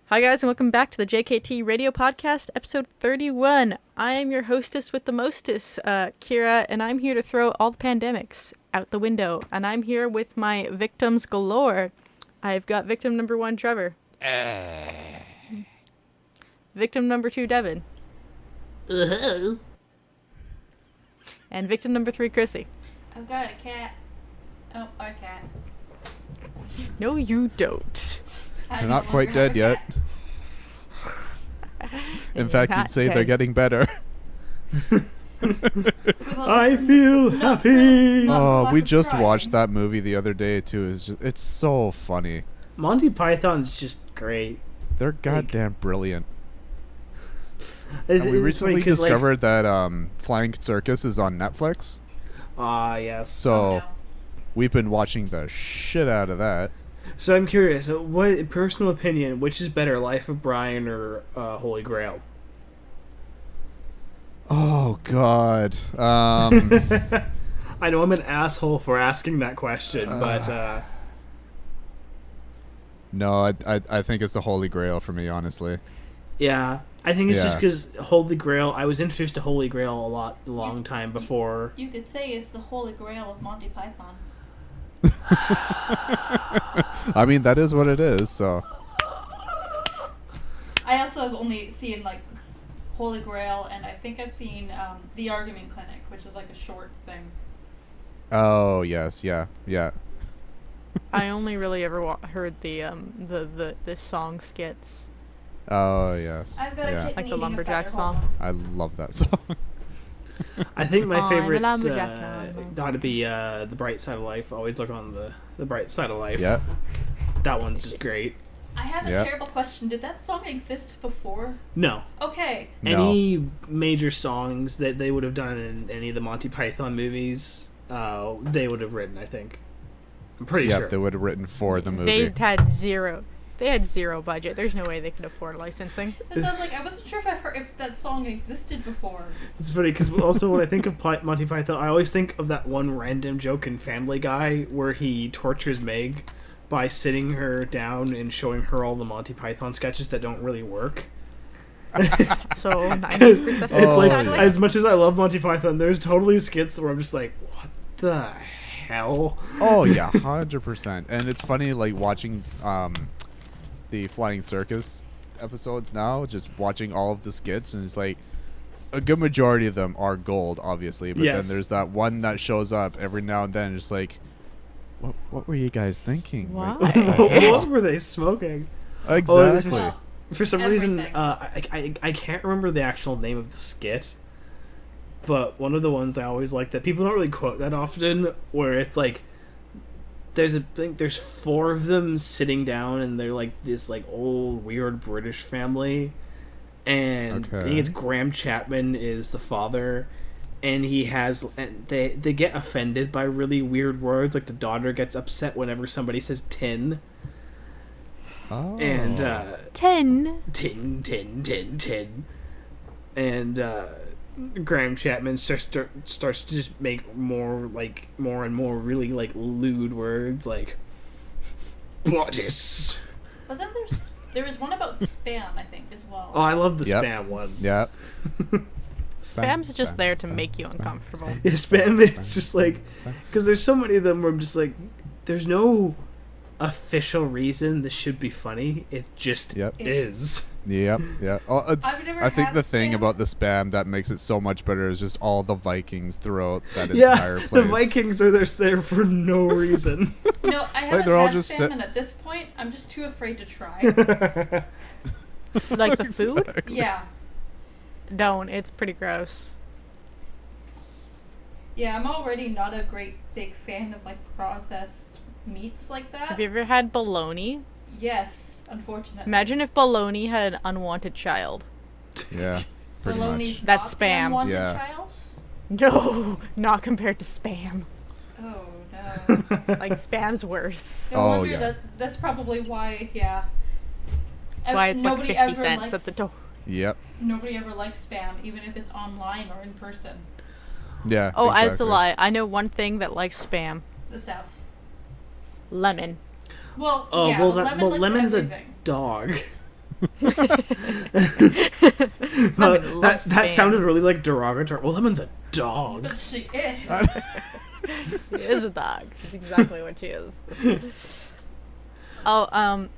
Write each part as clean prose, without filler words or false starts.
Hi guys, and welcome back to the JKT Radio Podcast, episode 31. I am your hostess with the mostest, Kira, and I'm here to throw all the pandemics out the window. And I'm here with my victims galore. I've got victim number 1, Trevor. Victim number 2, Devin. And victim number 3, Chrissy. I've got a cat. Oh, a cat. No, you don't. They're not quite dead yet. In fact, you'd say they're getting better. I feel happy. Oh, we just watched that movie the other day too. It's so funny. Monty Python's just great. They're goddamn brilliant. It, And we recently discovered that Flying Circus is on Netflix. Yes. So we've been watching the shit out of that. So I'm curious, what personal opinion, which is better, Life of Brian or Holy Grail? Oh God. I know I'm an asshole for asking that question, but No, I think it's the Holy Grail for me, honestly. yeah, I think it's just because Holy Grail. I was introduced to Holy Grail a long time before. You could say it's the Holy Grail of Monty Python. I mean, that is what it is. So. I also have only seen like Holy Grail, and I think I've seen The Argument Clinic, which is like a short thing. Oh yes, yeah. I only really ever heard the song skits. Oh yes. I've got a kitten Like the eating a lumberjack feather. song. I love that song. I think my I'm a favorite's lumberjack. gotta be The Bright Side of Life. Always look on the bright side of life. Yeah. That one's just great. I have a Yep. terrible question. Did that song exist before? No. Okay. No. Any major songs that they would have done in any of the Monty Python movies, they would have written, I think. I'm pretty Yep, sure. they would have written for the movie. They had zero budget. There's no way they could afford licensing. And so I was like, I wasn't sure if that song existed before. It's funny because also when I think of Monty Python, I always think of that one random joke in Family Guy where he tortures Meg by sitting her down and showing her all the Monty Python sketches that don't really work. So 90% It's Oh, like, yeah. as much as I love Monty Python, there's totally skits where I'm just like, what the hell? Oh yeah, 100%. And it's funny, like watching the Flying Circus episodes now, just watching all of the skits, and it's like a good majority of them are gold, obviously, but Yes. then there's that one that shows up every now and then. It's like, what were you guys thinking? Like, Why? what the hell? What were they smoking? Exactly. Well, For some reason, Everything. I can't remember the actual name of the skit, but one of the ones I always like that people don't really quote that often, where it's like there's 4 of them sitting down and they're like this like old weird British family, and I think it's Graham Chapman is the father, and they get offended by really weird words, like the daughter gets upset whenever somebody says tin. Oh. And 10. tin. And Graham Chapman starts to just make more and more really like lewd words like bodice. Wasn't there was one about spam, I think, as well. Oh, I love the Yep. spam one. Yeah. Spam's just there to make you uncomfortable. Yeah, spam. It's just like because there's so many of them where I'm just like, there's no official reason this should be funny. It just Yep. is. Yep. Yeah. Oh, I've never I think had the thing spam. about the spam that makes it so much better is just all the Vikings throughout that Yeah, entire the place. Vikings are there for no reason. You know, I haven't they're all had just spam, sit- and at this point, I'm just too afraid to try. Like the food? Yeah. Don't. It's pretty gross. Yeah, I'm already not a great big fan of like processed meats like that. Have you ever had bologna? Yes, unfortunately. Imagine if bologna had an unwanted child. Yeah. Pretty Bologna's much. That's not the spam. unwanted Yeah. child? No, not compared to spam. Oh no. Like spam's worse. No Oh, wonder yeah. that's probably why. Yeah. That's why it's like Nobody 50 ever cents at the likes- door. Yep. Nobody ever likes spam, even if it's online or in person. Yeah. Oh, I have to exactly. lie. I know one thing that likes spam. The South. Lemon. Well, Oh, yeah, well, but lemon likes lemon's everything. a dog. Well, Lemon that loves that spam. sounded really like derogatory. Well, Lemon's a dog. But she is. She is a dog. That's exactly what she is. Oh, I'm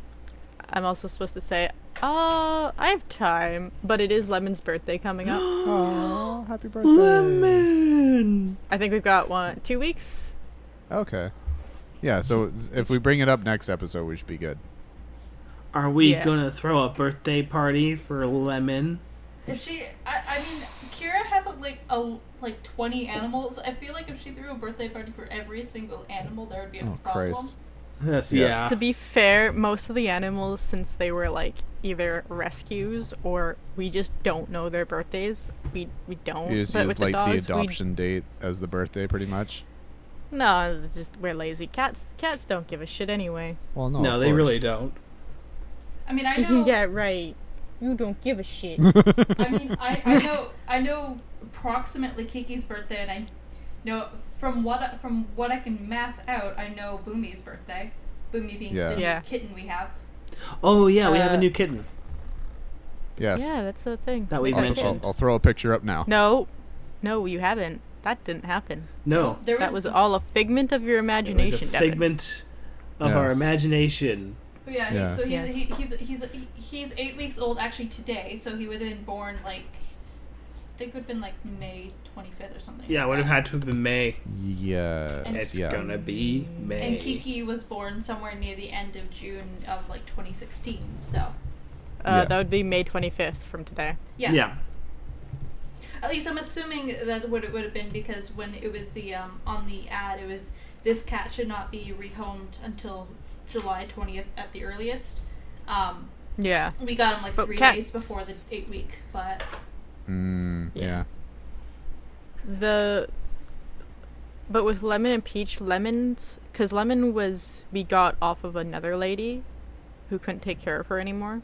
also supposed to say, I have time, but it is Lemon's birthday coming up. Oh, happy birthday. Lemon. I think we've got 2 weeks. Okay. Yeah, so if we bring it up next episode, we should be good. Are we Yeah. gonna throw a birthday party for Lemon? If she, I mean, Kira has like 20 animals. I feel like if she threw a birthday party for every single animal, there would be a Oh, problem. Christ. Yes, Yeah. yeah. To be fair, most of the animals, since they were like either rescues or we just don't know their birthdays, we don't. You just But use with like the the dogs, adoption date as the birthday, pretty much. No, it's just we're lazy. Cats don't give a shit anyway. Well, no. No, of they course. really don't. I mean, I know. Yeah, right. You don't give a shit. I mean, I know approximately Kiki's birthday, and I know from what I can math out, I know Boomy's birthday. Boomy being Yeah. the Yeah. new kitten we have. Oh yeah, we have a Uh, new kitten Yes. Yeah, that's the thing. that we got a mentioned. kitten. I'll throw a picture up now. No, you haven't. That didn't happen. No, There That was all a figment of your it was a imagination, Devin. figment of our Yes. imagination. But yeah, Yeah. so Yes. he's 8 weeks old actually today, so he would have been born like, I think it would have been like May 25th or something. Yeah, it like would have that. had to have been May. Yes. It's yeah. gonna be May. And Kiki was born somewhere near the end of June of like 2016. So Yeah. That would be May 25th from today. yeah. Yeah. At least I'm assuming that's what it would have been, because when it was the on the ad, it was this cat should not be rehomed until July 20th at the earliest. Yeah. We got him like But 3 cats- days before the 8 week, but Yeah. But with Lemon and Peach, because Lemon we got off of another lady who couldn't take care of her anymore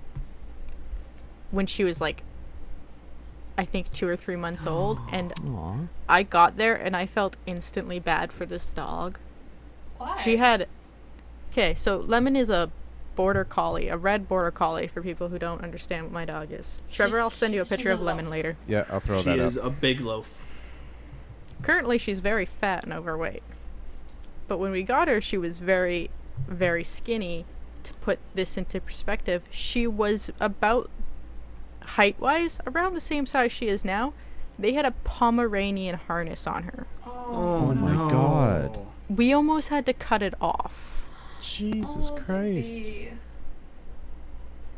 when she was like, I think 2 or 3 months old, and Aw. I got there and I felt instantly bad for this dog. why? She had, okay, so Lemon is a border collie, a red border collie for people who don't understand what my dog is. Trevor, I'll send you a she's picture a of Lemon loaf. later. Yeah, I'll throw She that is up. a big loaf. Currently, she's very fat and overweight. But when we got her, she was very, very skinny. To put this into perspective, she was about, height-wise, around the same size she is now. They had a Pomeranian harness on her. Oh my God. We almost had to cut it off. Jesus Christ. baby.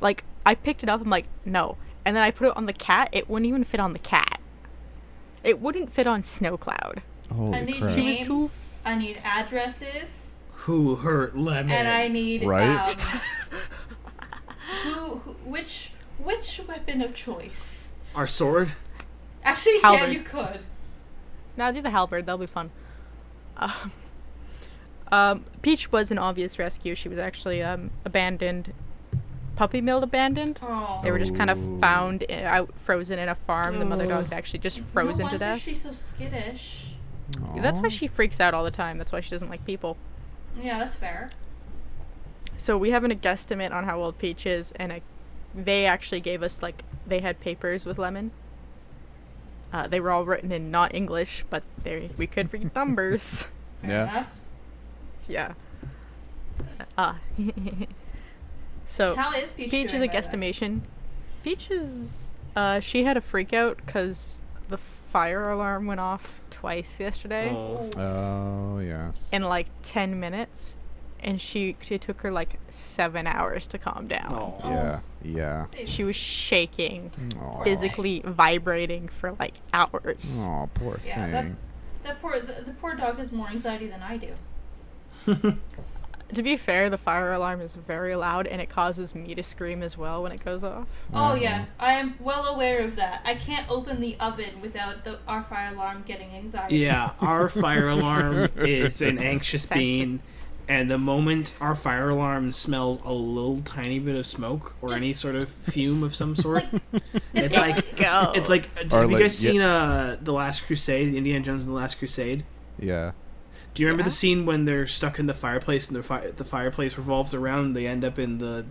Like, I picked it up, I'm like, no. And then I put it on the cat, it wouldn't even fit on the cat. It wouldn't fit on Snowcloud. I Holy need crap. She was names. too- I need addresses. Who hurt Lemon? And I need Right? which weapon of choice? Our sword? Actually, Halberd. yeah, you could. Now do the halberd, that'll be fun. Peach was an obvious rescue. She was actually abandoned, puppy milled abandoned. Oh. They were just kind of Oh. found out frozen in a farm. The mother dog had actually just frozen no to wonder death. She's so skittish. That's why Aw. she freaks out all the time. That's why she doesn't like people. Yeah, that's fair. So we have a guesstimate on how old Peach is, and they actually gave us, like, they had papers with Lemon. They were all written in not English, but we could read numbers. Fair Yeah. enough. Yeah. So How is Peach Peach is doing, a by the way? guesstimation. Peach is, she had a freak out because the fire alarm went off twice yesterday Oh. Oh, yes. in like 10 minutes. And it took her like 7 hours to calm down. Oh. Yeah. Yeah. Baby. She was shaking, Aw. physically vibrating for like hours. Aw, poor Yeah, thing. the poor dog has more anxiety than I do. To be fair, the fire alarm is very loud and it causes me to scream as well when it goes off. Oh yeah, I am well aware of that. I can't open the oven without our fire alarm getting anxiety. Yeah, our fire alarm is an anxious Sensitive. being, and the moment our fire alarm smells a little tiny bit of smoke or any sort of fume of some sort, it's like Go. it's like. Have Or you like, guys seen The Last Crusade, Indiana Jones and the Last Crusade? Yeah. Do you remember Yeah. the scene when they're stuck in the fireplace and the fireplace revolves around and they end up in the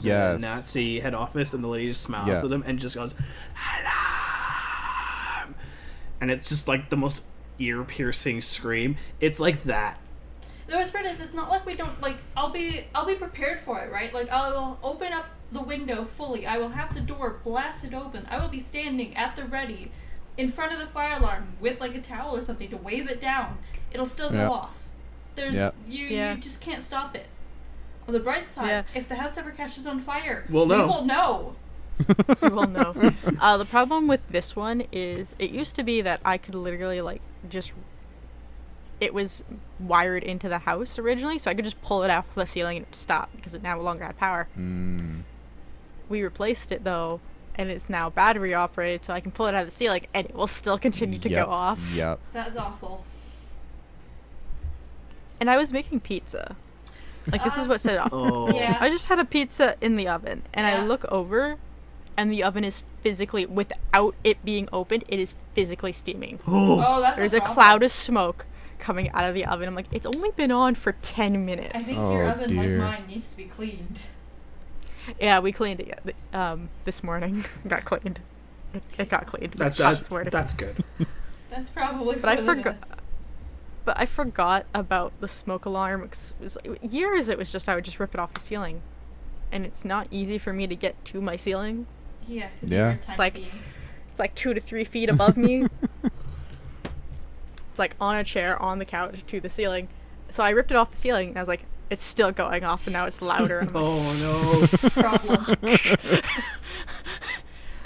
Yes. Nazi head office and the lady just smiles Yeah. at them and just goes, "Alarm!" And it's just like the most ear-piercing scream. It's like that. The worst part is, it's not like we don't, like, I'll be prepared for it, right? Like, I will open up the window fully. I will have the door blasted open. I will be standing at the ready in front of the fire alarm with, like, a towel or something to wave it down. It'll still go Yep. off. There's, Yep. you just can't stop it. On the bright side, Yeah. if the house ever catches on fire, We'll know. we will know. You will know. The problem with this one is it used to be that I could literally like just it was wired into the house originally, so I could just pull it off the ceiling and it would stop because it no longer had power. Mm. We replaced it though, and it's now battery operated, so I can pull it out of the ceiling and it will still continue to Yep. go off. Yep. That is awful. And I was making pizza. Like this is what set it off. Oh. Yeah. I just had a pizza in the oven, and I Yeah. look over, and the oven is physically, without it being opened, it is physically steaming. Oh. Oh, that's There's a problem. cloud of smoke coming out of the oven. I'm like, it's only been on for 10 minutes. I think Oh, your oven, dear. like mine, needs to be cleaned. Yeah, we cleaned it this morning. Got cleaned. It got cleaned. That's I swear to that's good. That's probably But I for the forgot- best. But I forgot about the smoke alarm. 'Cause it was years it was just I would just rip it off the ceiling. And it's not easy for me to get to my ceiling. Yeah. 'cause Yeah. you're It's tiny like- being. It's like 2 to 3 feet above me. It's like on a chair on the couch to the ceiling. So I ripped it off the ceiling and I was like, it's still going off and now it's louder. And I'm like, Oh no. Problem.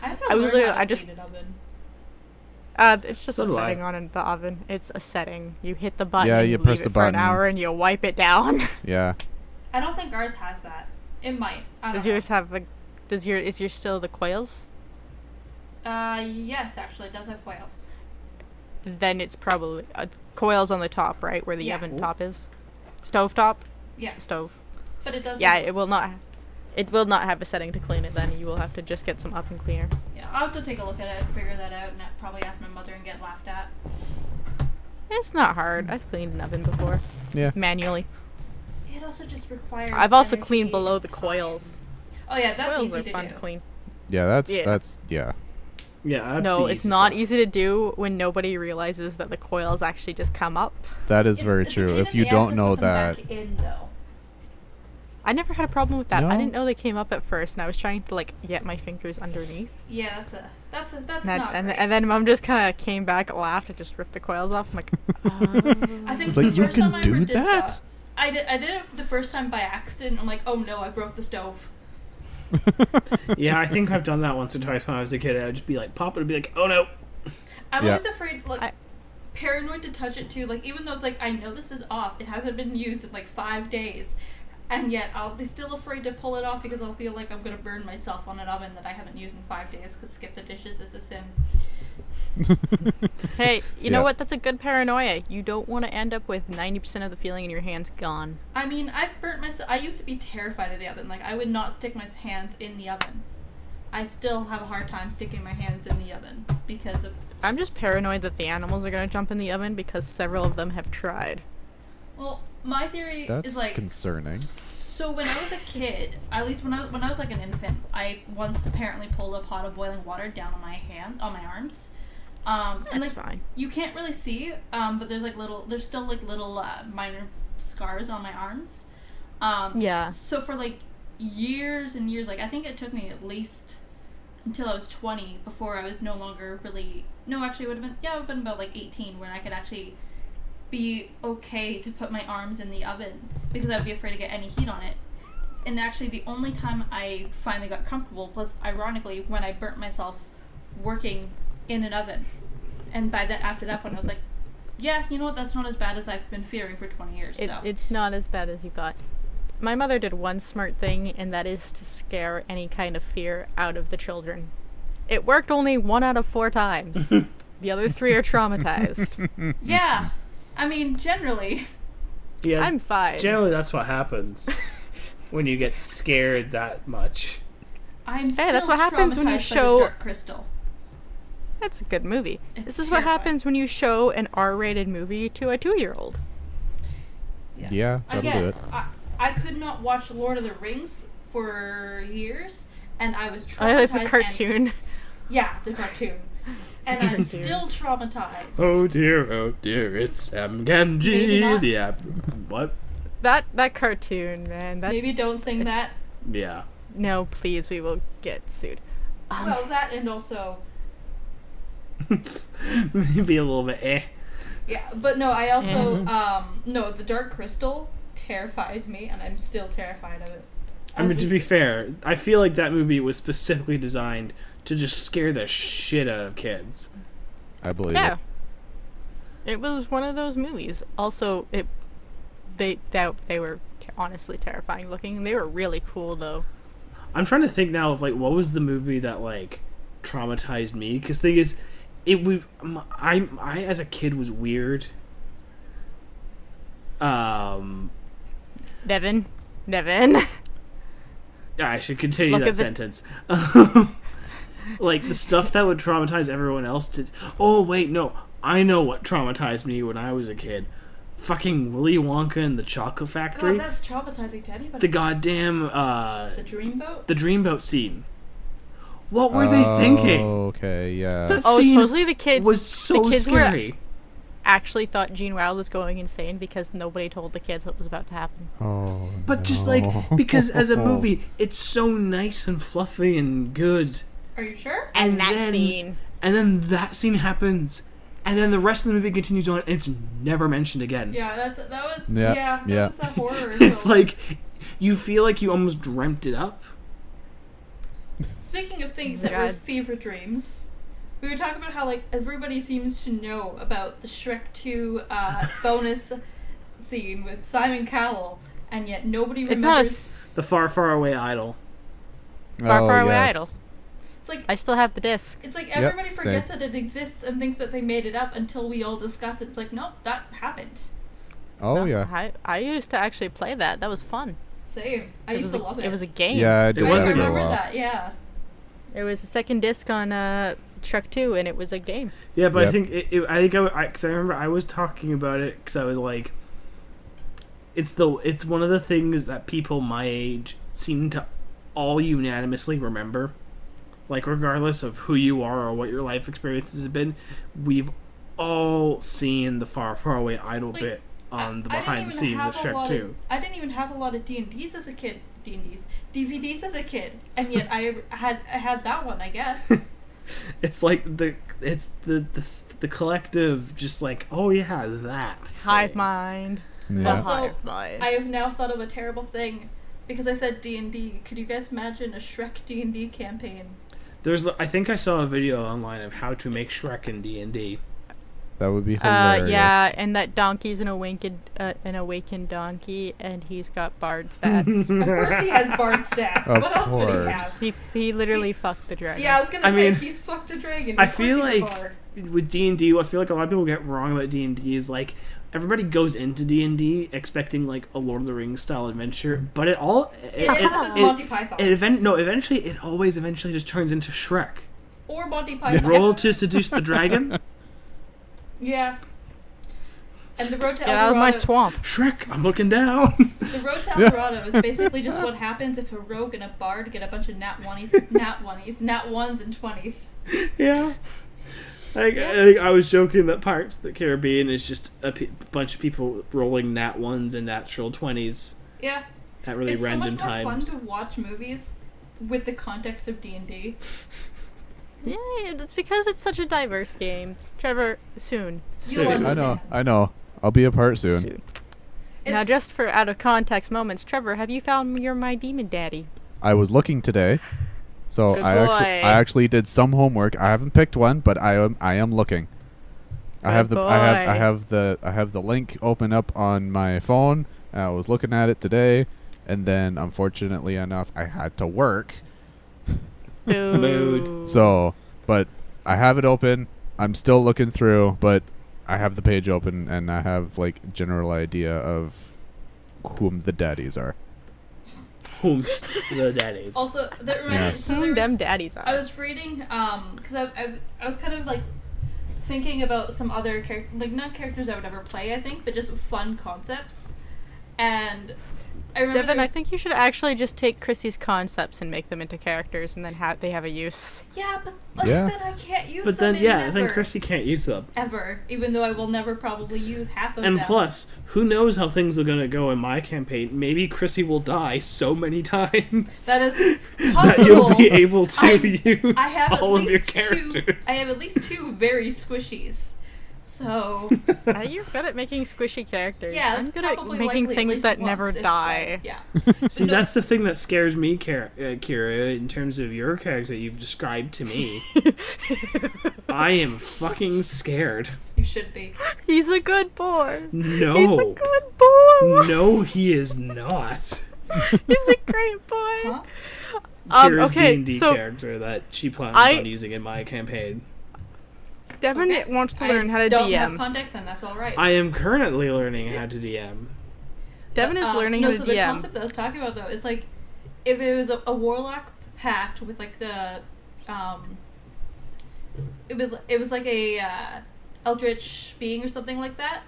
I have to I was learn literally- how to I just- clean an oven. It's just So a do I. setting on in the oven. It's a setting. You hit the button, Yeah, and you leave press it the for an button. hour, and you wipe it down. Yeah. I don't think ours has that. It might. I don't Does yours have a? Is yours still the coils? know. Yes, actually, it does have coils. Then it's probably coils on the top, right, where the Yeah. oven top is. Stove top. Yeah, Stove. but it does. Yeah, have- it will not. It will not have a setting to clean it. Then you will have to just get some oven cleaner. Yeah, I'll have to take a look at it and figure that out, and I'd probably ask my mother and get laughed at. It's not hard. I've cleaned an oven before Yeah. manually. It also just requires. I've also energy cleaned below the and time. coils. Oh yeah, that's Coils easy are to fun do. to clean. Yeah. That's Yeah, that's No, the it's easy not stuff. easy to do when nobody realizes that the coils actually just come up. that is It's- very it's a true. pain If in you the ass don't to know put them that, back in, though. I never had a problem with that. I No? didn't know they came up at first, and I was trying to like get my fingers underneath. Yeah, that's And, not and, great. and then Mom just kind of came back, laughed, and just ripped the coils off. I'm like, I think It's like, the you first can time I do ever did that? I did it the first time by accident. I'm like, oh no, I broke the stove. Yeah, I think I've done that once or twice when I was a kid. I'd just be like, pop it and be like, oh no. I'm Yeah. always afraid, like, paranoid to touch it too. Like, even though it's like, I know this is off, it hasn't been used in like 5 days, and yet I'll be still afraid to pull it off because I'll feel like I'm gonna burn myself on an oven that I haven't used in 5 days. Because skip the dishes is a sin. hey, you know Yeah. what? That's a good paranoia. You don't want to end up with 90% of the feeling in your hands gone. I mean, I've burnt myself. I used to be terrified of the oven. Like, I would not stick my hands in the oven. I still have a hard time sticking my hands in the oven because of. I'm just paranoid that the animals are going to jump in the oven because several of them have tried. Well, my theory that's is like. concerning. So when I was a kid, at least when I was like an infant, I once apparently pulled a pot of boiling water down on my arms. And That's like fine. you can't really see, but there's still like little minor scars on my arms. Yeah. So for like years and years, like I think it took me at least until I was 20 before I was no longer really. No, actually, it would have been about like 18 when I could actually be okay to put my arms in the oven because I'd be afraid to get any heat on it. And actually, the only time I finally got comfortable was ironically when I burnt myself working in an oven. And after that point, I was like, yeah, you know what? That's not as bad as I've been fearing for 20 years. So It's not as bad as you thought. My mother did one smart thing, and that is to scare any kind of fear out of the children. It worked only 1 out of 4 times. The other 3 are traumatized. yeah, I mean, generally, Yeah, I'm fine. generally that's what happens when you get scared that much. I'm still that's what happens when you traumatized by the show- Dark Crystal. That's a good movie. It's This is what terrifying. happens when you show an R-rated movie to a 2-year-old. Yeah, that'll do Again, it. I could not watch Lord of the Rings for years, and I was traumatized. I like the cartoon. Yeah, the cartoon. And I'm still traumatized. Oh dear, it's Sam Maybe Gamgee. not. Yeah. What? That cartoon, man. That Maybe don't sing that. Yeah. No, please, we will get sued. Well, that and also, Maybe a little bit yeah, but no, I also, no, the Dark Crystal terrified me, and I'm still terrified of it. I mean, to be fair, I feel like that movie was specifically designed to just scare the shit out of kids. I believe Yeah. it. It was one of those movies. Also, they were honestly terrifying looking. They were really cool though. I'm trying to think now of like what was the movie that like traumatized me, because thing is, I as a kid was weird. Devin. Yeah, I should continue Look that at the- sentence. Like the stuff that would traumatize everyone else to. Oh wait, no, I know what traumatized me when I was a kid. Fucking Willy Wonka and the Chocolate Factory. God, that's traumatizing to anybody. The goddamn The Dreamboat? the dreamboat scene. What were they thinking? Okay, yeah. That Oh, scene supposedly the kids was so the kids scary. actually thought Gene Wilder was going insane because nobody told the kids what was about to happen. Oh, But just like because as a movie, it's so nice and fluffy and good. Are you sure? And that then, scene. And then that scene happens, and then the rest of the movie continues on, and it's never mentioned again. Yeah, that was Yeah, that yeah. was a horror. It's film. like you feel like you almost dreamt it up. Speaking of things Oh my that were God. fever dreams, we were talking about how like everybody seems to know about the Shrek 2 bonus scene with Simon Cowell, and yet nobody It's not a remembers. The far, far away idol. Far Away Idol. It's like I still have the disc. it's like everybody same. forgets that it exists and thinks that they made it up until we all discuss it. It's like, no, that happened. Oh, yeah. I used to actually play that. That was fun. Same. I It used was to love it. It was a game. Yeah, I did was I that a for a remember while. that. Yeah. It was the second disc on Shrek 2, and it was a game. Yeah, but I Yep. think because I remember I was talking about it because I was like, it's one of the things that people my age seem to all unanimously remember. Like, regardless of who you are or what your life experiences have been, we've all seen the Far, Far Away Idol Like, bit on the I didn't behind the even scenes of have a Shrek lot 2. I didn't even have a lot of D&Ds as a kid. DVDs as a kid, and yet I had that one, I guess. It's like the collective, just like, oh yeah, that Hive thing. mind. The Yeah. Also, Hive mind. I have now thought of a terrible thing because I said D&D. Could you guys imagine a Shrek D&D campaign? I think I saw a video online of how to make Shrek in D&D. That would be hilarious. Yeah, and that donkey's an awakened donkey, and he's got bard stats. Of course he has bard stats. Of What else would he course. have? he literally fucked the dragon. Yeah, I was gonna I say mean, he's fucked a dragon. I Of course feel he's a like bard. with D&D, what I feel like a lot of people get wrong about D&D is like everybody goes into D&D expecting like a Lord of the Rings style adventure, but it It ends up as Monty Python eventually it always eventually just turns into Shrek. or Monty Python. Roll to seduce the dragon. Yeah. And the road to Get out of my Eldorado. swamp. Shrek, I'm looking down. The road to Eldorado is basically just what happens if a rogue and a bard get a bunch of nat ones and 20s. Yeah. I was joking that Pirates of the Caribbean is just a bunch of people rolling nat ones and natural 20s Yeah. at really It's random so much more times. fun to watch movies with the context of D&D. Yeah, it's because it's such a diverse game. Trevor, soon. You'll Soon. understand. I know. I'll be a part soon. It's, Now, just for out of context moments, Trevor, have you found your My Demon Daddy? I was looking today, so Good I boy. actually did some homework. I haven't picked one, but I am looking. I have Good I have the link open up on my phone. I was looking at it today, and then unfortunately enough, I had to work. Boo. So, but I have it open. I'm still looking through, but I have the page open, and I have like general idea of whom the daddies are. Whomst the daddies. Also, that reminded me. Yes. So there Them was, daddies are. I was reading, because I was kind of like thinking about some other characters, like not characters I would ever play, I think, but just fun concepts. And I remember Devin, I there's- think you should actually just take Chrissy's concepts and make them into characters, and then they have a use. Yeah, but like, Yeah. then I can't use But them then, yeah, in then never, Chrissy can't use them. ever, even though I will never probably use half of And them. plus, who knows how things are gonna go in my campaign? Maybe Chrissy will die so many times That is that possible. you'll be able to I use I have all at of your least characters. I have at least 2 very squishies. So You're good at making squishy characters. yeah, I'm that's good at probably making likely at things least that once, never if die. Yeah. See, No. that's the thing that scares me, Kira, in terms of your character you've described to me. I am fucking scared. You should be. He's a good boy. No. He's a good boy. No, he is not. He's a great boy. Huh? Kira's Okay, D&D so character that she plans I- on using in my campaign. Devin Okay. wants to I learn how to don't have DM. context, and that's all right. I am currently learning how to DM. Devin is learning no, how to so the DM. concept that I was talking about though is like if it was a warlock pact with like the it was like a eldritch being or something like that.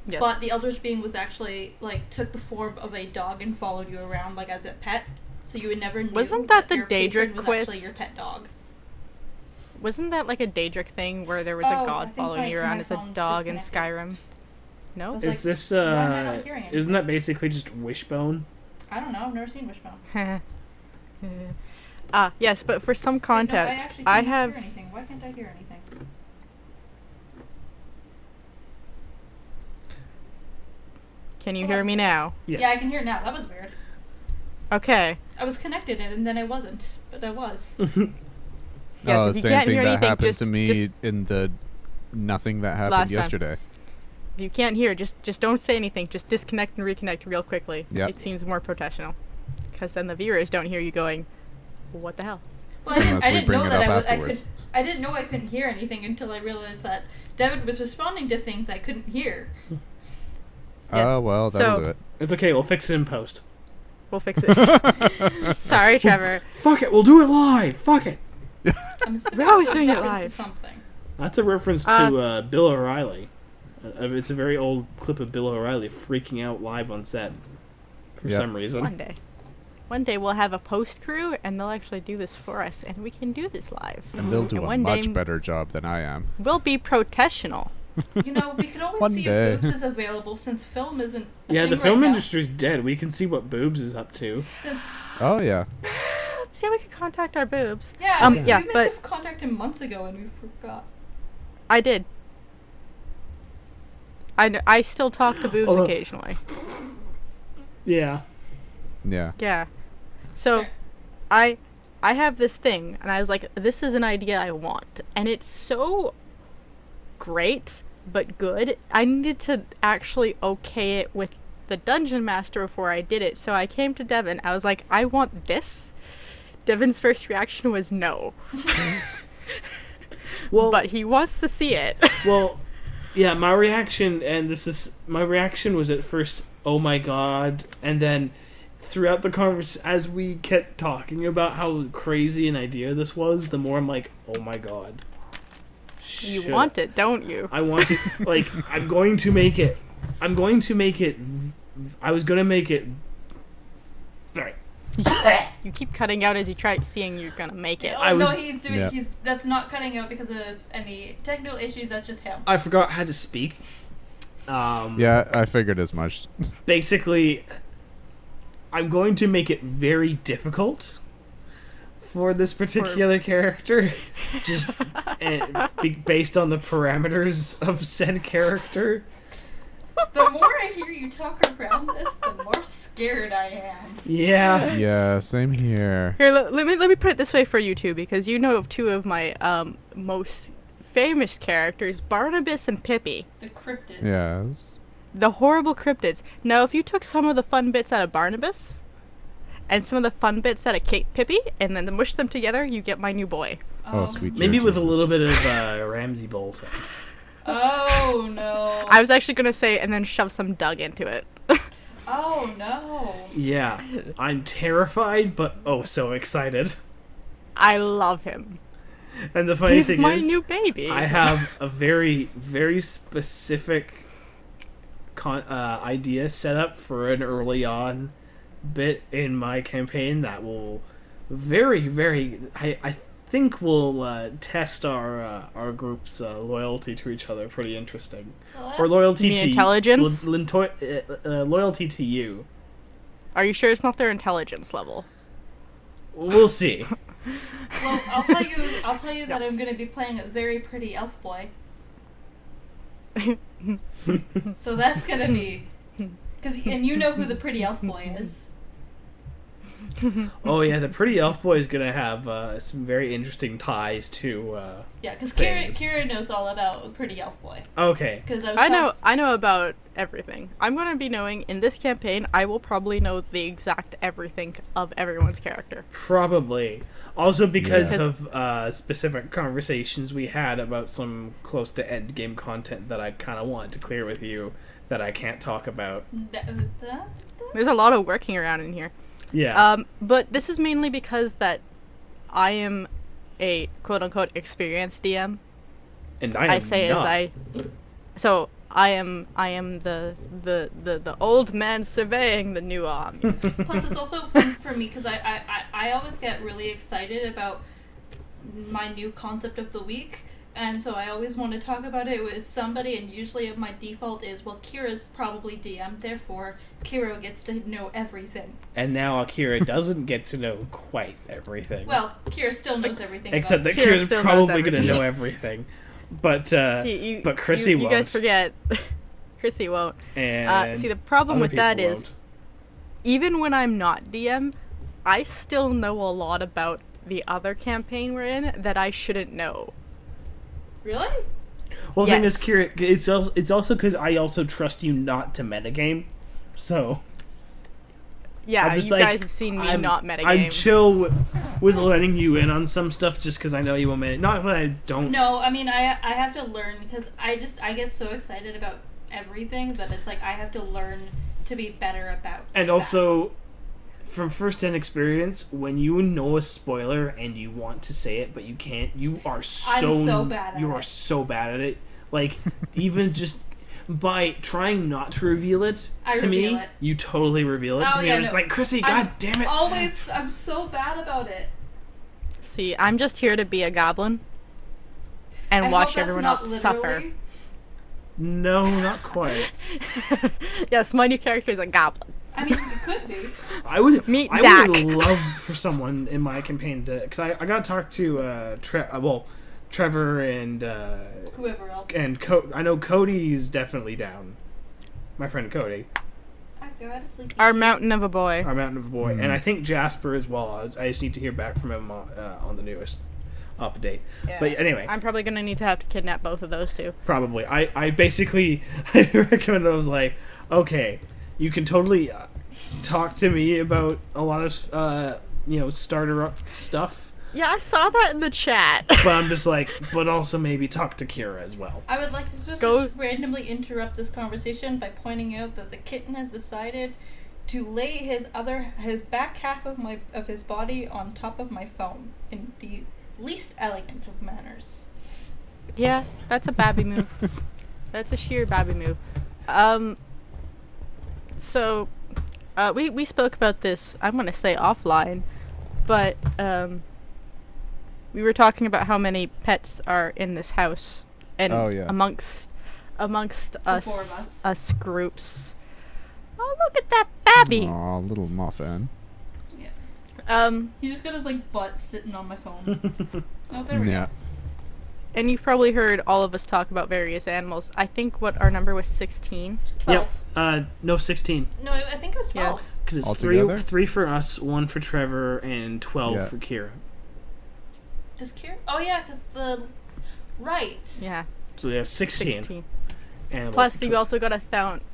Yes. But the eldritch being was actually like took the form of a dog and followed you around like as a pet, so you would never knew Wasn't that the your patron Daedric was quest? actually your pet dog. Wasn't that like a Daedric thing where there was Oh, a I god think following you my around as a phone dog in disconnected. Skyrim? No? Was- Is like, this, why am I not hearing isn't that basically just Wishbone? I don't know. I've never seen Wishbone. Yes, but for some context, actually I can't have... Hear anything. Why can't I hear anything? Can you Oh, hear that's me weird. now? Yes. Yeah, I can hear it now. That was weird. Okay. I was connected and then I wasn't, but I was. Yes, Oh, if you same can't thing hear that anything, happened just- to me just- in the nothing that happened Last time. yesterday. If you can't hear, just don't say anything. Just disconnect and reconnect real quickly. Yep. It seems more professional. Because then the viewers don't hear you going, what the hell? Well, Unless I we didn't bring know it that up I could. afterwards. I didn't know I couldn't hear anything until I realized that David was responding to things I couldn't hear. Oh, well, that'll So- do it. It's okay, we'll fix it in post. We'll fix it. Sorry, Trevor. Fuck it, we'll do it live! Fuck it! I'm assuming We're always it's a doing it reference to live. Something. That's a reference to Bill O'Reilly. It's a very old clip of Bill O'Reilly freaking out live on set. For Yep. some reason. One day. One day we'll have a post crew and they'll actually do this for us and we can do this live. And they'll do And a one much day- better job than I am. We'll be professional. You know, we could always One see day. if boobs is available since film isn't. A Yeah, thing the film right now. industry's dead. We can see what Boobs is up to. Since Oh, yeah. See, we could contact our boobs. yeah, we yeah, meant but to contact him months ago and we forgot. I did. I still talk to boobs Although- occasionally. Yeah. Yeah. Yeah. So, Sure. I have this thing, and I was like, this is an idea I want, and it's so great but good. I needed to actually okay it with the dungeon master before I did it. So I came to Devin. I was like, I want this. Devin's first reaction was no, Well, but he wants to see it. well, yeah, my reaction was at first, oh my god, and then throughout the conversation, as we kept talking about how crazy an idea this was, the more I'm like, oh my god. You Shit. want it, don't you? I want to, like, I was going to make it, sorry. You keep cutting out as you try seeing you're gonna make it. Oh, I was- no, he's doing. Yeah. That's not cutting out because of any technical issues. That's just him. I forgot how to speak. Yeah, I figured as much. Basically, I'm going to make it very difficult for this particular character, just based on the parameters of said character. The more I hear you talk around this, the more scared I am. Yeah. Yeah, same here. Here, let me put it this way for you two, because you know of two of my most famous characters, Barnabas and Pippi, The cryptids. Yes. the horrible cryptids. Now, if you took some of the fun bits out of Barnabas and some of the fun bits out of Pippi, and then mushed them together, you get my new boy. Oh, sweet. Maybe with a Jesus. little bit of Ramsey Bolton. Oh no. I was actually gonna say, and then shove some Doug into it. Oh no. Yeah, I'm terrified, but oh so excited. I love him. And the funny He's thing my is, new baby. I have a very, very specific idea set up for an early on bit in my campaign that will I think will test our group's loyalty to each other pretty interesting. Well, Or loyalty You mean to intelligence? loyalty to you. Are you sure it's not their intelligence level? We'll see. well, I'll tell you that Yes. I'm going to be playing a very pretty elf boy. So that's going to be... and you know who the pretty elf boy is. Oh yeah, the pretty elf boy is gonna have some very interesting ties to. Yeah, because Things. Kira knows all about a pretty elf boy. Okay. Because I know about everything. I'm going to be knowing in this campaign. I will probably know the exact everything of everyone's character. Probably. Also because Yeah. of specific conversations we had about some close to end game content that I kind of want to clear with you that I can't talk about. There's a lot of working around in here. Yeah. But this is mainly because that I am a quote unquote experienced DM. And I am not. So I am the old man surveying the new armies. Plus, it's also fun for me because I always get really excited about my new concept of the week, and so I always want to talk about it with somebody, and usually my default is, well, Kira's probably DM, therefore Kira gets to know everything. And now Akira doesn't get to know quite everything. Well, Kira still knows everything. Except about that Kira Kira's still knows probably going to everything. know everything. But See, but Chrissy you won't. guys forget. Chrissy won't. And See, the problem other with that people is, won't. even when I'm not DM, I still know a lot about the other campaign we're in that I shouldn't know. Really? Well, the thing is, Yes. Kira, it's also because I also trust you not to metagame. So Yeah, I'm you just like, guys have seen me not metagame. I'm chill with letting you in on some stuff just because I know you won't metagame. Not that I don't. No, I mean, I have to learn because I get so excited about everything that it's like I have to learn to be better about And stuff. also, from first-hand experience, when you know a spoiler and you want to say it but you can't, you are so bad at you are it. so bad at it. Like even just by trying not to reveal it I to me, reveal it. you totally reveal it Oh, to me. yeah, I'm just no. like, Chrissy, I'm god damn it! I'm so bad about it. See, I'm just here to be a goblin and I watch hope that's everyone not else suffer. literally. No, not quite. Yes, my new character is a goblin. I mean, it could be. I would Meet I Dak. would love for someone in my campaign to, because I got to talk to Trevor and Whoever else. I know Cody's definitely down. My friend Cody, I go to sleep. Our mountain of a boy. our mountain of a boy, Mhm. and I think Jasper as well. I just need to hear back from him on the newest update. Yeah. But anyway, I'm probably gonna need to have to kidnap both of those two. probably. I basically I recommended. I was like, okay, you can totally talk to me about a lot of starter up stuff. Yeah, I saw that in the chat. But I'm just like, but also maybe talk to Kira as well. I would like to just randomly interrupt this conversation by pointing out that the kitten has decided to lay his back half of his body on top of my phone in the least elegant of manners. Yeah, that's a babby move. That's a sheer babby move. So, we spoke about this, I'm gonna say offline, but, we were talking about how many pets are in this house, and Oh, yes. amongst The four of us. groups. Oh, look at that babby! Aw, little muffin. He just got his butt sitting on my phone. Oh, there we Yeah. go. And you've probably heard all of us talk about various animals. I think what our number was 16. 12. Yep. No, 16. No, I think it was 12. Because it's Altogether? three for us, one for Trevor, and 12 Yeah. for Kira. Does Kira? Oh yeah, because right. Yeah, So they have 16. animals. Plus, you also got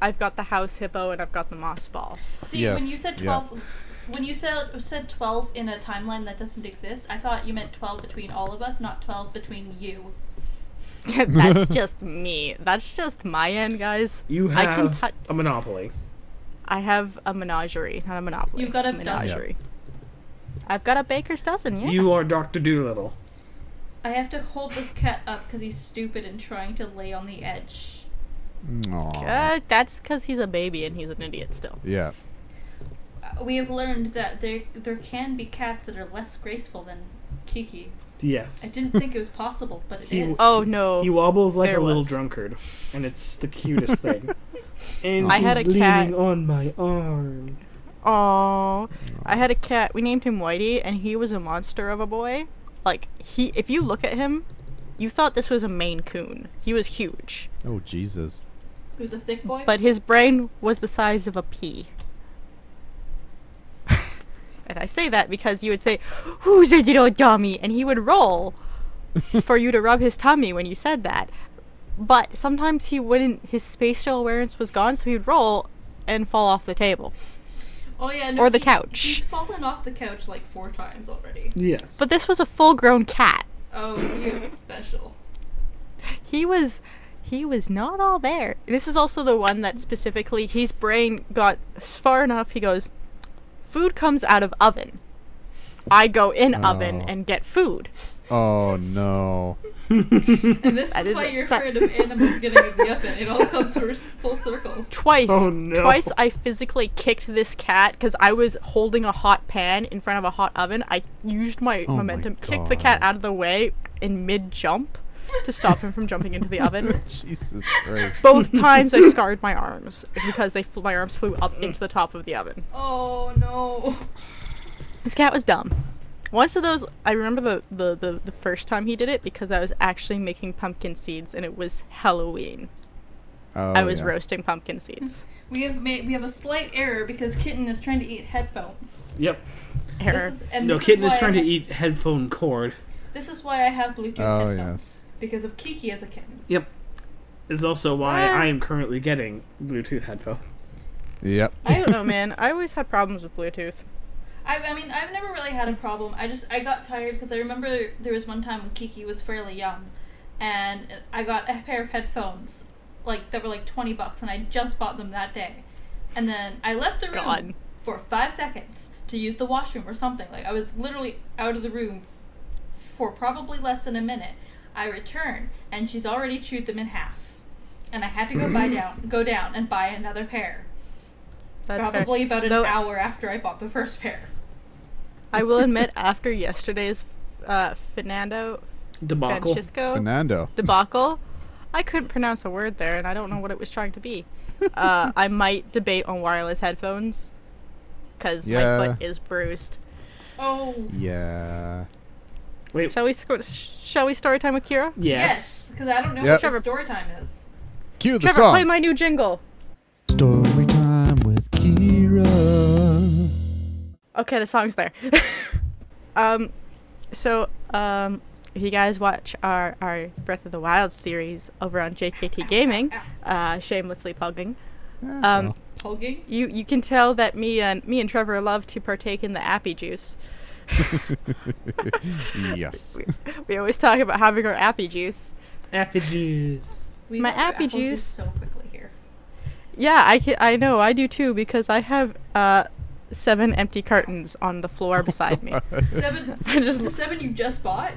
I've got the house hippo and I've got the moss ball. See, when Yes, you said yeah. 12, when you said 12 in a timeline that doesn't exist, I thought you meant 12 between all of us, not 12 between you. That's just me. That's just my end, guys. You I can have a monopoly. I have a menagerie, not a monopoly. You've got a menagerie. I've got a baker's dozen, yeah. You are Dr. Doolittle. I have to hold this cat up because he's stupid and trying to lay on the edge. Aww. That's because he's a baby and he's an idiot still. Yeah. We have learned that there can be cats that are less graceful than Kiki. Yes. I didn't think it was possible, but it is. Oh no. He wobbles like There a little was. drunkard, and it's the cutest thing. And I he's had a leaning cat- on my arm. Aww. I had a cat. We named him Whitey, and he was a monster of a boy. Like, if you look at him, you thought this was a Maine Coon. He was huge. Oh, Jesus. He was a thick boy. But his brain was the size of a pea. And I say that because you would say, "Who's a little dummy?" And he would roll for you to rub his tummy when you said that. But sometimes he wouldn't, his spatial awareness was gone, so he'd roll and fall off the table. Oh yeah, no, Or the couch. He's fallen off the couch like 4 times already. Yes. But this was a full-grown cat. Oh, you're special. He was not all there. This is also the one that specifically, his brain got far enough, he goes, food comes out of oven. I go in oven Oh. and get food. Oh, no. And this I is why didn't- you're afraid of animals getting in the oven. It all comes full circle. Twice. Oh, no. Twice I physically kicked this cat because I was holding a hot pan in front of a hot oven. I used my Oh my momentum, kicked the cat God. out of the way in mid-jump to stop him from jumping into the oven. Jesus Christ. Both times I scarred my arms because my arms flew up into the top of the oven. Oh no. This cat was dumb. Once of those, I remember the first time he did it because I was actually making pumpkin seeds and it was Halloween. Oh, I was yeah. roasting pumpkin seeds. We have a slight error because Kitten is trying to eat headphones. Yep. Error. No, this Kitten is why trying I to eat headphone cord. This is why I have Bluetooth Oh, headphones. Because of Kiki as a kitten. Yep. This is also why Ah. I am currently getting Bluetooth headphones. Yep. I don't know, man. I always had problems with Bluetooth. I mean, I've never really had a problem. I got tired because I remember there was one time when Kiki was fairly young, and I got a pair of headphones, that were like $20, and I just bought them that day. And then I left the room God. for 5 seconds to use the washroom or something. Like, I was literally out of the room for probably less than a minute. I return, and she's already chewed them in half. And I had to go down and buy another pair. That's fair. Probably about an Though- hour after I bought the first pair. I will admit, after yesterday's Debacle. Francisco Fernando. debacle, I couldn't pronounce a word there, and I don't know what it was trying to be. I might debate on wireless headphones, because Yeah. my foot is bruised. Oh. Yeah. Wait. Shall we story time with Kira? Yes. Because I don't know Yep. what the story time is. Cue the Trevor, song. play my new jingle. Story time with Kira. Okay, the song's there. If you guys watch our Breath of the Wild series over on JKT Gaming, shamelessly plugging, Well, Hugging? you can tell that me and Trevor love to partake in the appy juice. yes. We always talk about having our appy juice. Apple juice. We My go through appy apple juice. so quickly here. Yeah, I know, I do too, because I have 7 empty cartons on the floor beside me. 7. I just The 7 you just bought?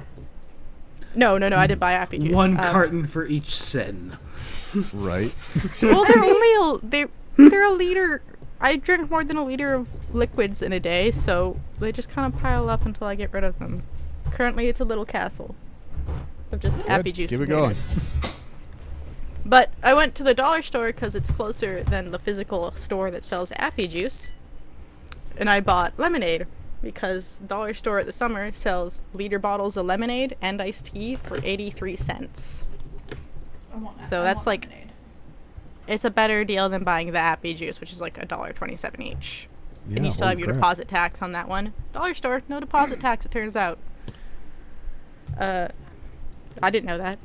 no, I didn't buy appy juice. One carton for each sin. Right. Well, they're only they're a liter. I drink more than a liter of liquids in a day, so they just kind of pile up until I get rid of them. Currently, it's a little castle of just appy juice. Keep it going. containers. But I went to the dollar store because it's closer than the physical store that sells appy juice, and I bought lemonade because dollar store at the summer sells liter bottles of lemonade and iced tea for 83 cents. So that's like- lemonade. It's a better deal than buying the appy juice, which is like $1.27 each. Yeah, And you still have holy your crap. deposit tax on that one. Dollar store, no deposit tax, it turns out. I didn't know that.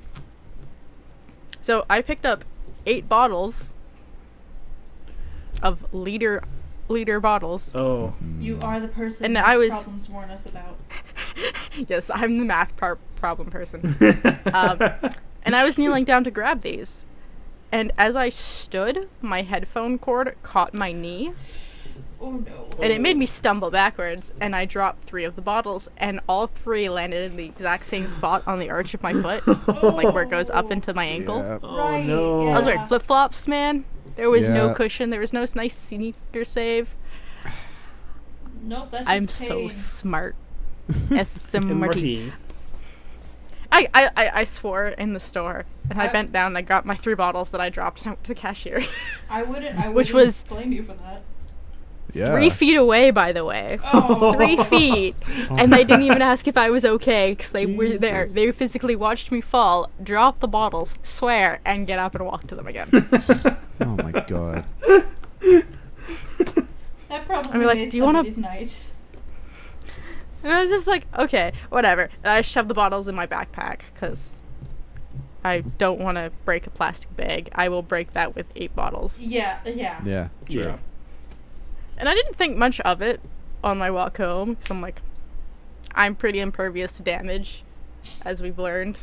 So I picked up 8 bottles of liter bottles. Oh. You are the person And that I was- problems warn us about. Yes, I'm the math problem person. And I was kneeling down to grab these. and as I stood, my headphone cord caught my knee, Oh no. and it made me stumble backwards, and I dropped 3 of the bottles, and all 3 landed in the exact same spot on the arch of my foot, like where it goes up into my ankle. Yeah. Oh Right, no. I was yeah. wearing flip-flops, man. There was no Yeah. cushion. There was no nice sneaker save. Nope, that's just I'm so pain. smart. And S-M-R-T. Marty. I swore in the store, and I I- bent down and I got my 3 bottles that I dropped out to the cashier. I wouldn't Which was- blame you for that. Yeah. 3 feet away, by the way. Oh. 3 feet. And they didn't even ask if I was okay, because they were there. Jesus. They physically watched me fall, drop the bottles, swear, and get up and walk to them again. Oh my god. That probably I mean, like, made do you wanna- somebody's night. And I was just like, okay, whatever. And I shoved the bottles in my backpack, because I don't want to break a plastic bag. I will break that with 8 bottles. Yeah. Yeah. True. Yeah. And I didn't think much of it on my walk home, because I'm like, I'm pretty impervious to damage, as we've learned.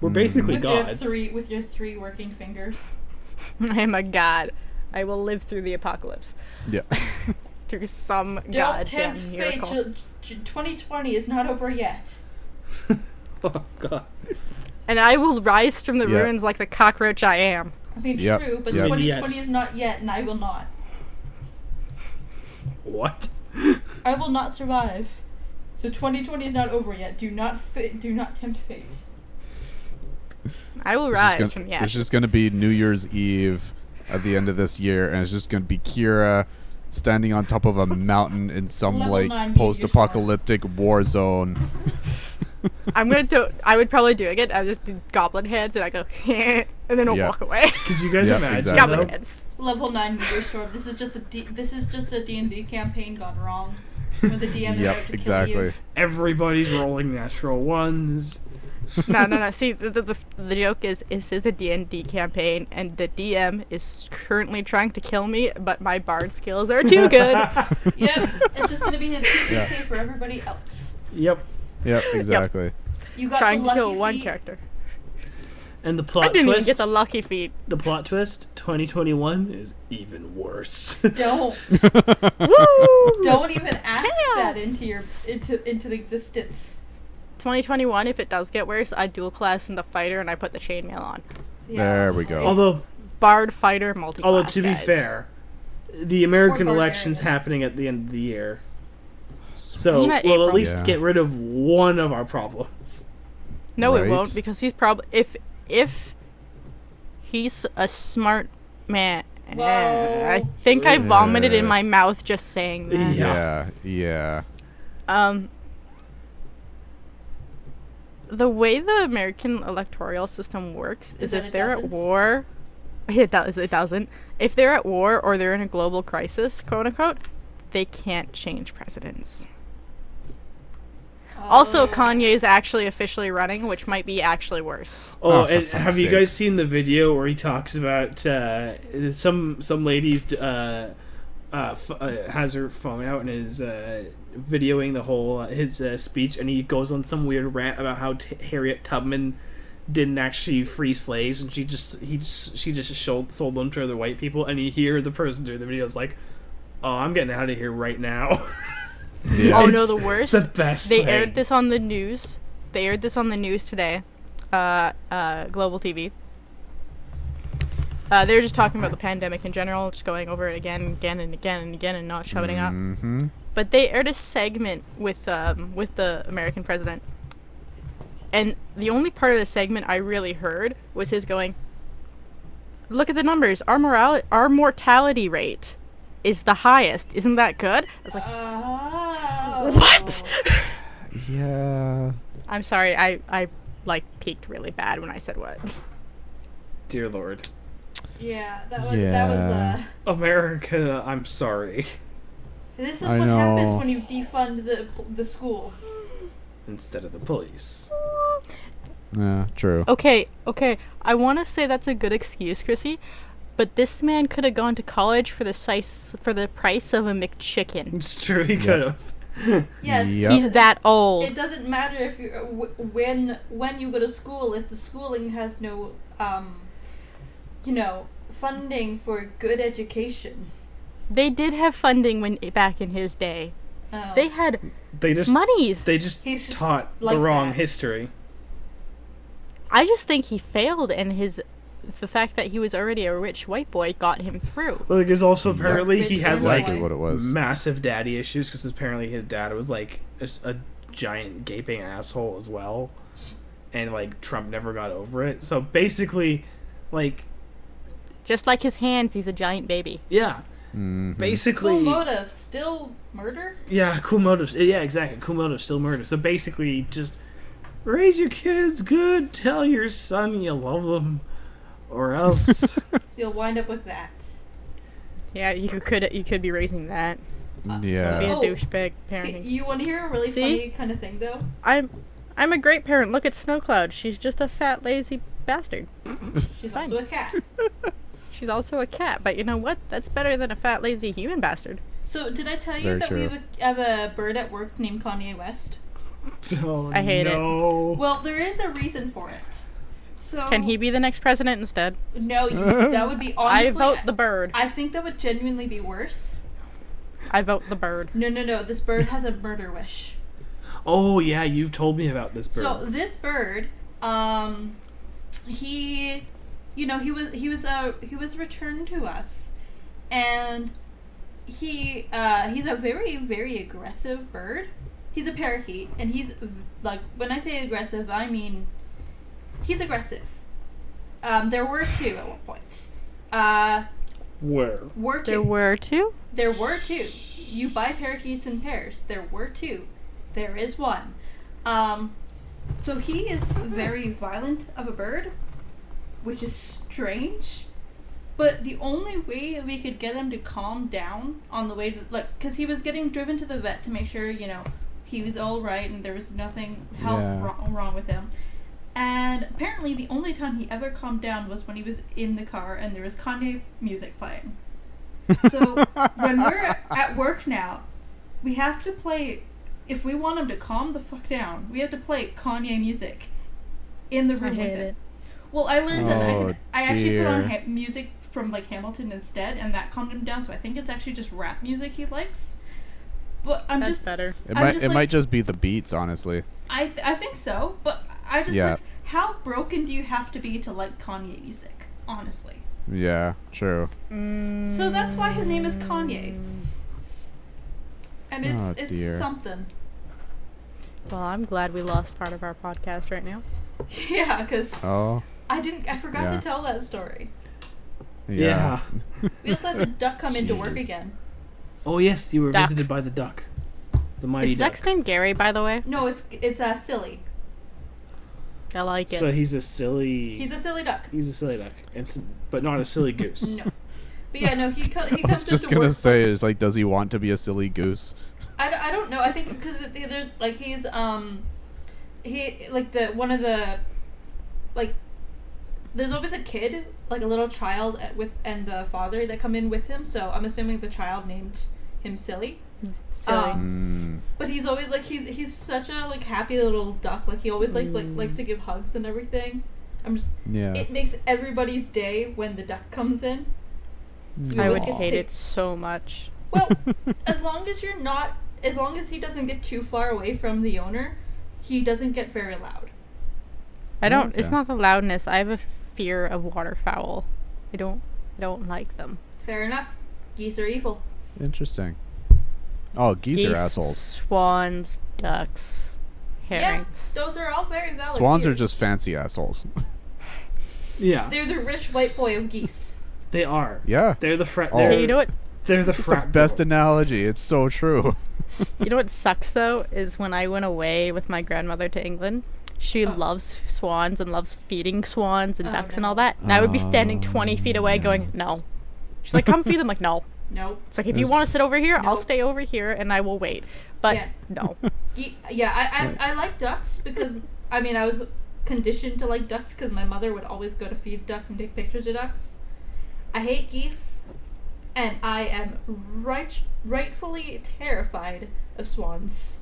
We're basically With your gods. with your 3 working fingers. I am a god. I will live through the apocalypse. Yeah. Through some Don't goddamn tempt fate. miracle. 2020 is not over yet. Oh god. And I will rise from the Yeah. ruins like the cockroach I am. I mean, Yep, true, but yep. 2020 Yes. is not yet, and I will not. What? I will not survive. So 2020 is not over yet. Do not tempt fate. I will It's rise just from the gonna, it's ashes. just gonna be New Year's Eve at the end of this year, and it's just gonna be Kira standing on top of a mountain in some Level like 9 post-apocalyptic war zone. I'm gonna do. I would probably do it. I just do goblin heads and I go, and then I'll Yeah. walk away. Could you guys Yeah, imagine exactly. Goblin though? heads. Level 9 meteor storm. This is just a D&D campaign gone wrong. Where the DM is Yep, out to exactly. kill you. Everybody's rolling natural ones. No. See, the joke is this is a D&D campaign, and the DM is currently trying to kill me, but my bard skills are too good. Yep, it's just gonna be a TPK Yeah. for everybody else. Yep. Yep, exactly. You got Trying the to lucky kill one feet. character. And the I plot didn't even twist. get the lucky feet. The plot twist. 2021 is even worse. Don't Woo! don't even ask that Chaos. into the existence. 2021, if it does get worse, I dual class in the fighter and I put the chainmail on. Yeah, There we it's go. like- although, Bard fighter multi. although to be fair, the American Or election's barbarian. happening at the end of the year, so Isn't that we'll April? at least Yeah. get rid of one of our problems. No, it Right. won't, because he's probably if he's a smart man. Whoa. I think I vomited in Yeah. my mouth just saying that. Yeah. Yeah. Yeah. The way the American electoral system works is that if it they're at doesn't? war, it doesn't. If they're at war or they're in a global crisis, quote unquote, they can't change presidents. Also, Oh. Kanye's actually officially running, which might be actually worse. Oh, for and fuck's have you guys sakes. seen the video where he talks about some ladies has her phone out and is videoing the whole his speech, and he goes on some weird rant about how Harriet Tubman didn't actually free slaves, and she just sold them to other white people, and you hear the person doing the video is like, "Oh, I'm getting out of here right now." Yeah. Oh It's no, the worst. The best. They thing. aired this on the news. They aired this on the news today. Global TV. They were just talking about the pandemic in general, just going over it again and not shutting up. Mm-hmm. But they aired a segment with the American president, and the only part of the segment I really heard was his going, "Look at the numbers. Our mortality rate is the highest. Isn't that good?" I was like, Oh. "What?" Yeah. I'm sorry. I like peaked really bad when I said what. Dear Lord, Yeah, that was Yeah. America, I'm sorry. This is I what happens know. when you defund the schools. Instead of the police. Yeah. True. Okay. I want to say that's a good excuse, Chrissy, but this man could have gone to college for the price of a McChicken. It's true, he Yep. could have. Yes. Yep. He's that old. It doesn't matter if you when you go to school if the schooling has no funding for good education. They did have funding back in his day. Oh. They had They just monies. They just He's just taught like the wrong that. history. I just think he failed, and the fact that he was already a rich white boy got him through. Well, because also apparently Rich he has exactly like what it was. massive daddy issues because apparently his dad was like a giant gaping asshole as well, and like Trump never got over it. So basically, like, Just like his hands, he's a giant baby. yeah, Mhm. basically, Cool motive, still murder? yeah, cool motives. Yeah, exactly, cool motives, still murder. So basically, just raise your kids good. Tell your son you love them, or else. You'll wind up with that. Yeah, you could be raising that. Be Yeah. a Oh. douchebag parenting. You want to hear a really See? funny kind of thing, though? I'm a great parent. Look at Snowcloud. She's just a fat, lazy bastard. She's fine. also a cat. She's also a cat, but you know what? That's better than a fat, lazy human bastard. So, did I tell you Very that true. we have a bird at work named Kanye West? Oh, I hate it. no. Well, there is a reason for it. So Can he be the next president instead? No, that would be honestly. I vote the bird. I think that would genuinely be worse. I vote the bird. No. This bird has a murder wish. Oh yeah, you've told me about this bird. So this bird, he was returned to us, and he's a very, very aggressive bird. He's a parakeet, and he's like, when I say aggressive, I mean he's aggressive. There were two at one point. Where? There were two? There were two. You buy parakeets in pairs. There were two. There is one. So he is very violent of a bird, which is strange. But the only way we could get him to calm down on the way to, like, because he was getting driven to the vet to make sure, he was all right and there was nothing wrong with him. And apparently the only time he ever calmed down was when he was in the car and there was Kanye music playing. So when we're at work now, we have to play, if we want him to calm the fuck down, we have to play Kanye music in the room I with hate him. it. Well, I learned that Oh, I actually put on dear. music from like Hamilton instead, and that calmed him down. So I think it's actually just rap music he likes. But I'm That's just better. It might just be the beats, honestly. I think so, but I just Yeah. like, how broken do you have to be to like Kanye music? Honestly. Yeah, true. So that's why his name is Kanye. And Oh, it's dear. something. Well, I'm glad we lost part of our podcast right now. Yeah, because Oh, I forgot Yeah. to tell that story. yeah. We also had the duck come into work Jesus. again. Oh yes, you were Duck. visited by the duck. The mighty Is duck. Duck's name Gary, by the way? No, it's silly. I like it. So he's a silly. He's a silly duck. He's a silly duck, but not a silly goose. No. But yeah, no, he I comes was just into gonna work. say, is like, does he want to be a silly goose? I don't know. I think because there's like he's he like one of the like there's always a kid, like a little child and the father that come in with him. So I'm assuming the child named him Silly. Silly. But he's always like he's such a like happy little duck. Like he always likes to give hugs and everything. Yeah. It makes everybody's day when the duck comes in. We I always would get to hate take- it so much. Well, as long as he doesn't get too far away from the owner, he doesn't get very loud. I don't. It's Okay. not the loudness. I have a fear of waterfowl. I don't like them. Fair enough. Geese are evil. Interesting. Oh, geese are assholes. Swans, ducks, herrings. Yeah, those are all very valid. Swans are fears. just fancy assholes. Yeah, They're the rich white boy of geese. they are. Yeah. They're the frat. Oh. They're, Hey, you know what? They're the It's the frat. best bro. analogy. It's so true. You know what sucks though is when I went away with my grandmother to England. She loves swans and loves feeding swans and Oh, ducks and no. all that. And I would be standing 20 feet away going, no. She's like, come feed them. Like, no. Nope. It's like, if you want to sit over here, I'll Nope. stay over here and I will wait. But Yeah. no. I like ducks because I was conditioned to like ducks because my mother would always go to feed ducks and take pictures of ducks. I hate geese, and I am rightfully terrified of swans.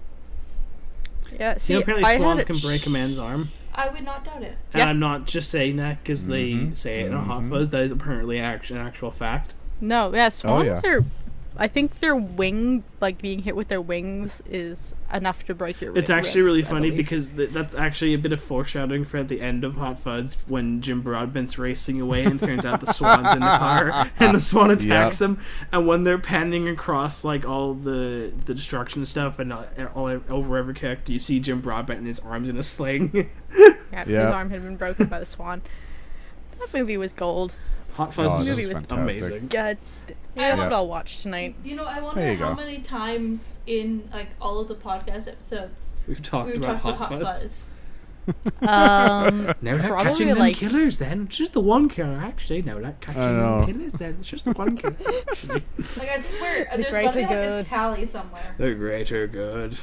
Yeah, see, You know, apparently I had swans a can break a man's arm. I would not doubt it. And Yeah. I'm not just saying that because they say it in a Hot Fuzz. That is apparently an actual fact. No, yeah, swans yeah. are. I think their wing, like being hit with their wings, is enough to break your. It's actually really ribs, I funny believe. because that's actually a bit of foreshadowing for at the end of Hot Fuzz when Jim Broadbent's racing away and turns out the swan's in the car and the swan attacks him. And when they're panning across like all the destruction stuff and all over every character, you see Jim Broadbent and his arms in a sling. Yeah, his Yeah. arm had been broken by the swan. That movie was gold. Hot Fuzz Oh, is this movie is was fantastic. amazing. God, yeah, that's Yeah. what I'll watch tonight. You know, I There wonder you how go. many times in like all of the podcast episodes We've talked we about talked Hot about Hot Fuzz. Fuzz. Now not Probably catching them like- killers then. It's just the one killer actually. No, not catching I them know. killers then. It's just the one killer actually. Like I swear, The there's gotta be like greater a good. tally somewhere. The greater good.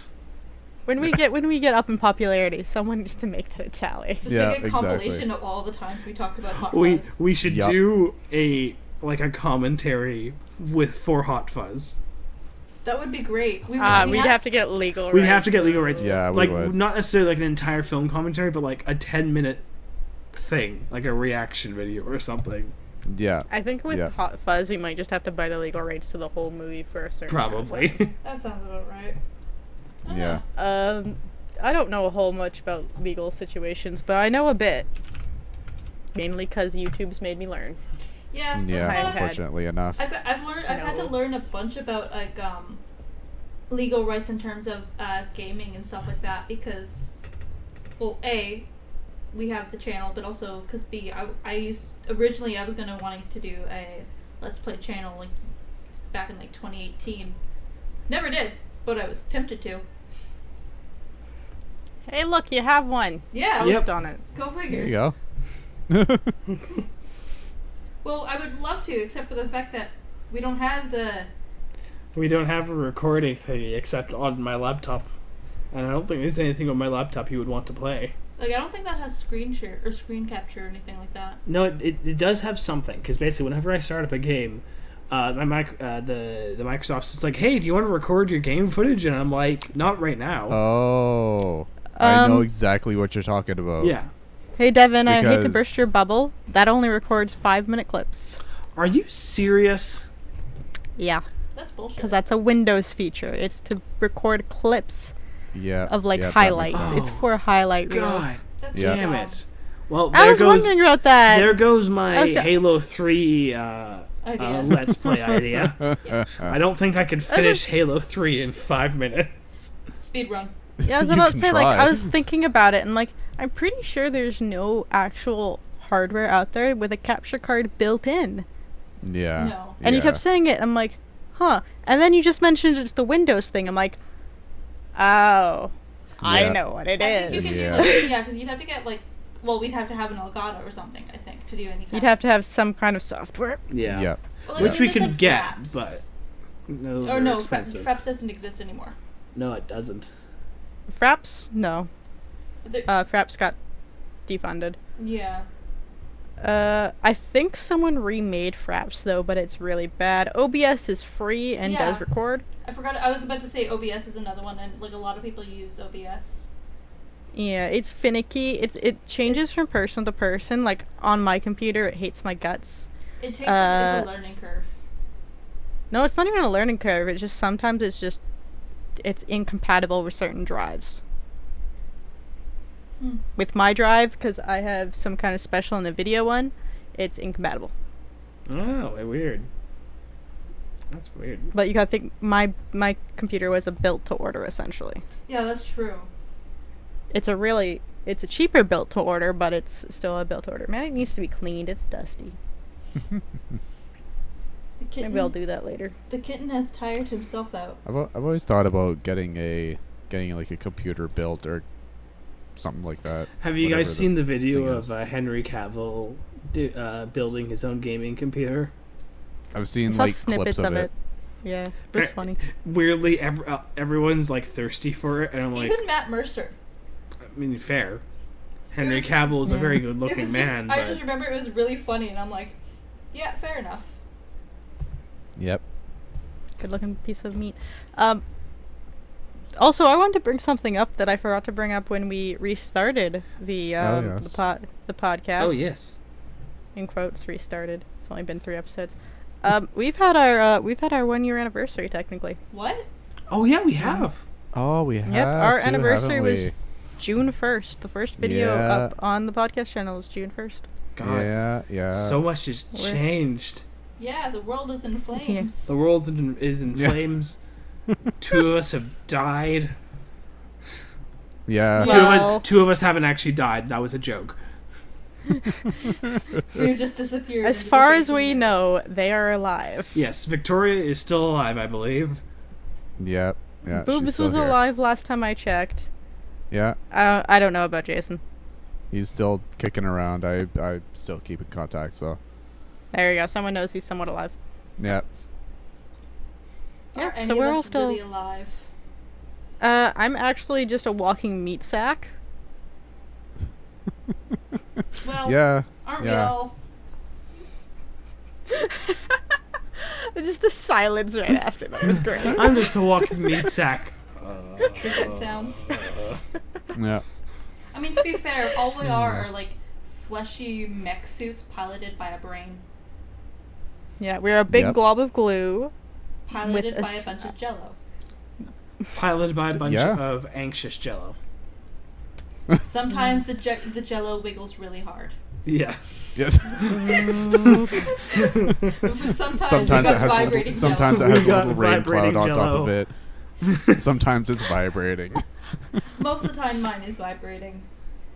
When we get up in popularity, someone needs to make that a tally. Just Yeah, make a exactly. compilation of all the times we talk about Hot We Fuzz. we should Yup. do a commentary for Hot Fuzz. That would be great. We We'd have to get legal. We'd rights. have to get legal rights. Yeah, we like would. not necessarily like an entire film commentary, but like a 10-minute thing, like a reaction video or something. Yeah. I think with Yeah. Hot Fuzz, we might just have to buy the legal rights to the whole movie for a certain amount of Probably. That sounds about right. Yeah. I don't know a whole much about legal situations, but I know a bit. Mainly because YouTube's made me learn. Yeah. Yeah, that's what unfortunately enough. I've had to No. learn a bunch about like legal rights in terms of gaming and stuff like that because, well, A, we have the channel, but also because B, originally I was wanting to do a Let's Play channel like back in like 2018. Never did, but I was tempted to. Hey, look, you have one. Yeah, Yep. Post on it. go There figure. you go. Well, I would love to, except for the fact that we don't have the. We don't have a recording thing except on my laptop, and I don't think there's anything on my laptop you would want to play. Like, I don't think that has screen share or screen capture or anything like that. No, it does have something because basically whenever I start up a game, the Microsoft's just like, hey, do you want to record your game footage? And I'm like, not right now. Oh. I know Um, exactly what you're talking about. Yeah. Hey, Devin, I hate to Because- burst your bubble. That only records 5-minute clips. Are you serious? Yeah, That's bullshit. because that's a Windows feature. It's to record clips Yeah. of like yeah, that makes highlights. sense. It's for highlight God, reels. That's Yeah. damn dumb. it. Well, I there was goes wondering about that. there goes my I was go- Halo 3 Idea. Let's Play idea. I don't think I could finish Halo 3 in 5 minutes. Speed run. Yeah, I was You about to can say, like, try. I was thinking about it, and, like, I'm pretty sure there's no actual hardware out there with a capture card built in. Yeah. No. And you yeah. kept saying it, I'm like, huh. And then you just mentioned it's the Windows thing. I'm like, oh, I Yeah. know what it I think you is. could Yeah. do like, yeah, because you'd have to get like, well, we'd have to have an Elgato or something, I think, to do any kind You'd have to have some kind of software. Yeah. Yeah. Well, like, Which we it's can like get, Fraps. but those Or are no, expensive. Fraps doesn't exist anymore. No, it doesn't. Fraps? No. There- Fraps got defunded. yeah. I think someone remade Fraps, though, but it's really bad. OBS is free and Yeah. does record. I forgot. I was about to say OBS is another one, and like a lot of people use OBS. Yeah, it's finicky. It changes from person to person. Like, on my computer, it hates my guts. It takes it's a learning curve. No, it's not even a learning curve. It's just sometimes it's incompatible with certain drives. With my drive, because I have some kind of special NVIDIA one, it's incompatible. Oh, weird. That's weird. But you gotta think, my computer was a built to order, essentially. Yeah, that's true. It's a cheaper built to order, but it's still a built to order. Man, it needs to be cleaned. It's dusty. The kitten, Maybe I'll do that later. the kitten has tired himself out. I've always thought about getting like a computer built or something like that. Have you whatever guys seen the video thing of is. Henry Cavill building his own gaming computer? I've I seen saw like snippets clips of it. Yeah, it was funny. Weirdly, everyone's like thirsty for it, and I'm like, Even Matt Mercer. I mean, fair. Henry was- Cavill is a Yeah. very It good-looking was man, I just but remember it was really funny, and I'm like, yeah, fair enough. Yep. Good looking piece of meat. Also, I wanted to bring something up that I forgot to bring up when we restarted the yes. the podcast. Oh yes. In quotes, restarted. It's only been 3 episodes. We've had our 1 year anniversary technically. What? Oh yeah, we have. Oh, we have. Yep, our too, anniversary haven't was we? June 1st. The first video Yeah. up on the podcast channel is June 1st. God. Yeah. So much has We're- changed. Yeah, the world is in flames. The world is in Yeah. flames. 2 of us have died. Yeah. Well- Two of us haven't actually died. That was a joke. We just disappeared. As into far the as face of we the earth. know, they are alive. Yes, Victoria is still alive, I believe. Yep. Yeah. she's Boobs still was here. alive last time I checked. Yeah. I don't know about Jason. He's still kicking around. I still keep in contact. So. There you go. Someone knows he's somewhat alive. Yeah. Are Yeah, any so of we're us all still. really alive. I'm actually just a walking meat sack. Well, Yeah. aren't we yeah. all? Just the silence right after that was great. I'm just a walking meat sack. Cricket sounds. Yeah. I mean, to be fair, all we are like fleshy mech suits piloted by a brain, Yeah, we're a big Yep. glob of glue. piloted a by a s- bunch of jello. Piloted by a bunch Yeah. of anxious jello. Sometimes the jello wiggles really hard. Yeah. Yes. Sometimes, sometimes you it got has vibrating sometimes jello. it has We a got little rain cloud vibrating on top jello. of it. Sometimes it's vibrating. Most of the time, mine is vibrating.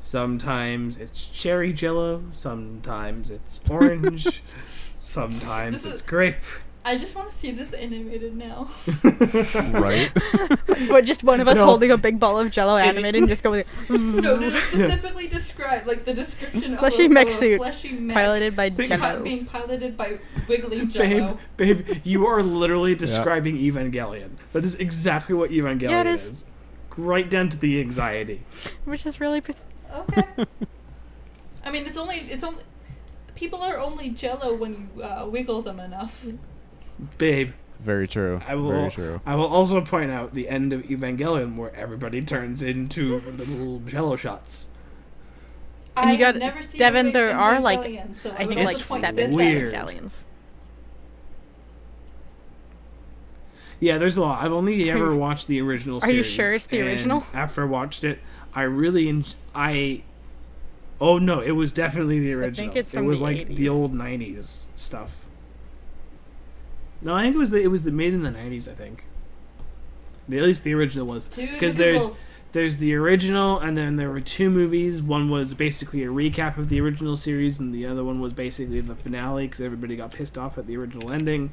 Sometimes it's cherry jello. Sometimes it's orange. Sometimes This it's is- grape. I just want to see this animated now. Right? But just one of us No. holding a big ball of jello animated and just going No, specifically describe like the description Fleshy of mech a suit, fleshy mech piloted by Think- jello. being piloted by wiggling Babe, jello. babe, you are literally describing Evangelion. That is exactly what Evangelion Yeah, it is. is. Right down to the anxiety. Which is really... Okay. I mean, it's only people are only jello when you wiggle them enough. Babe, Very true. Very true. I will also point out the end of Evangelion where everybody turns into little jello shots. And you have got- never seen Devin, a there wig are, in like, Evangelion, so I think would like like to point 7 this out. Weird. medallions. Yeah, there's a lot. I've only ever watched the original Are you series. sure it's the and original? After I watched it, I really Oh no, it was definitely the original. think it's it from was the like 80s. the old 90s stuff. No, I think it was made in the 90s, I think. At least the original was. To the Because Googles. there's the original, and then there were 2 movies. One was basically a recap of the original series, and the other one was basically the finale because everybody got pissed off at the original ending.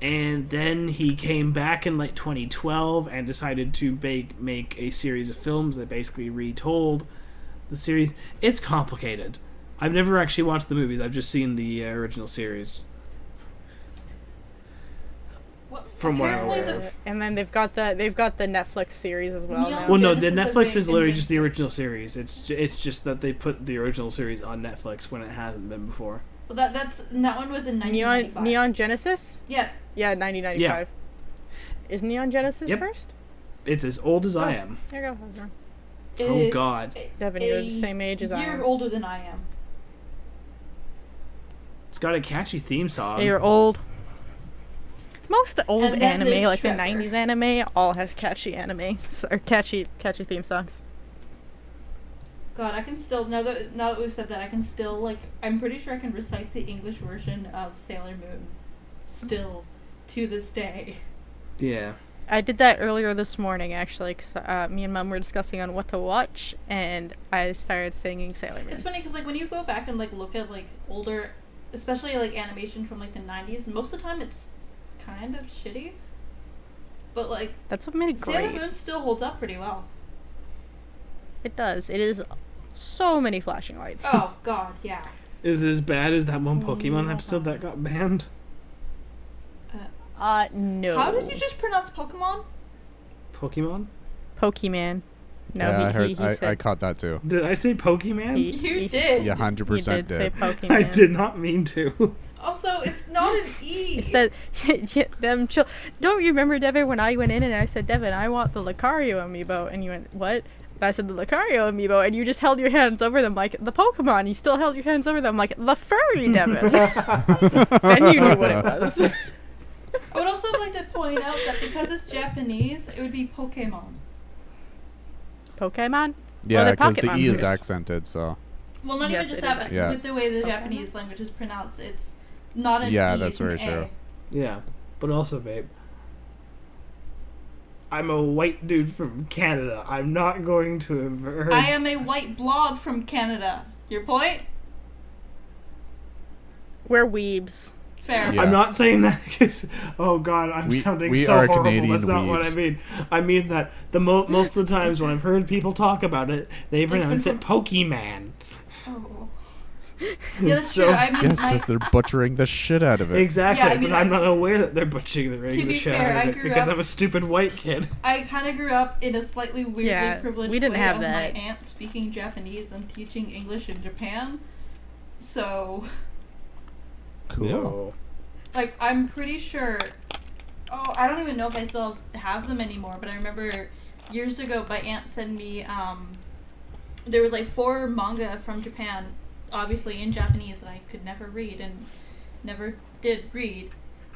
And then he came back in like 2012 and decided to make a series of films that basically retold the series. It's complicated. I've never actually watched the movies. I've just seen the original series. What- from what I'm apparently aware the of. And then they've got the Netflix series as well. Neon now. Well, no, the Genesis is Netflix big is literally in just the original series. It's just that they put the original series on Netflix when it hasn't been before. Well, that one was in 1995. Neon Genesis? Yeah. Yeah, 1995. Is Neon Genesis Yep. first? It's as old as I Oh. am. There you go. It Oh is God, Devin, you're the same age as I year am. older than I am. it's got a catchy theme song. You're old. Most old And then anime, there's like Trevor. the 90s anime, all has catchy anime. Or catchy theme songs. God, I can still now that we've said that, I can still like I'm pretty sure I can recite the English version of Sailor Moon, still, to this day. Yeah. I did that earlier this morning, actually, because me and Mom were discussing on what to watch, and I started singing Sailor Moon. It's funny because like when you go back and like look at like older, especially like animation from like the 90s, most of the time it's kind of shitty. But like That's what made it Sailor great. Moon still holds up pretty well. It does. It is so many flashing lights. Oh God, yeah. Is it as bad as that one Pokemon episode that got banned? No. How did you just pronounce Pokemon? Pokemon? Pokemon. No, yeah, I heard. he I said caught that too. Did I say Pokemon? He- You did. Yeah, he 100% did say did. Pokemon. I did not mean to. Also, it's not an E. It said, don't you remember, Devin, when I went in and I said, Devin, I want the Lucario amiibo, and you went, what? And I said, the Lucario amiibo, and you just held your hands over them like the Pokemon. You still held your hands over them like the furry Devin. And you knew what it was. I would also like to point out that because it's Japanese, it would be Pokemon. Pokemon? Yeah, they're because pocket the E is monsters. accented, so. Well, not Yes, even just it that, is but Yeah. with the way the Pokemon? Japanese language is pronounced, it's not an E. Yeah, that's it's an very A. true. Yeah, but also, babe, I'm a white dude from Canada. I'm not going to have heard. I am a white blob from Canada. Your point? We're weebs. Fair. Yeah. I'm not saying that because, oh god, I'm sounding we so are horrible. Canadian That's not what I weebs. mean. I mean that most of the times when I've heard people talk about it, they pronounce it Pokemon. Oh. Yeah, that's So- true. I mean, Yes, because they're butchering the shit out of it. Exactly, Yeah, I mean, but I'm I- not aware that they're butchering the regular be shit fair, out I of it grew because up- I'm a stupid white kid. I kind of grew up in a slightly weirdly Yeah, privileged we didn't way have of that. my aunt speaking Japanese and teaching English in Japan. So, Cool. like, I'm pretty sure. Oh, I don't even know if I still have them anymore, but I remember years ago my aunt sent me. There was like 4 manga from Japan, obviously in Japanese, that I could never read and never did read.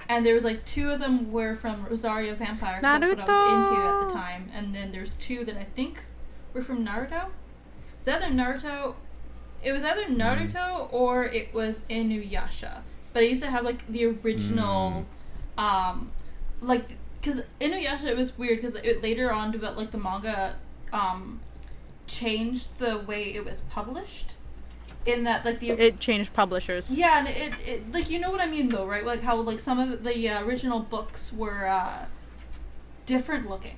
And there was like 2 of them were from Rosario Vampire, 'cause that's what I was into at the time. And then there's 2 that I think were from Naruto. It's either Naruto. It was either Naruto or it was Inuyasha. But I used to have like the original, like, because Inuyasha, it was weird because it later on developed, like, the manga changed the way it was published. In that, like, It changed publishers. yeah, and it like, you know what I mean though, right? Like how like some of the original books were different looking.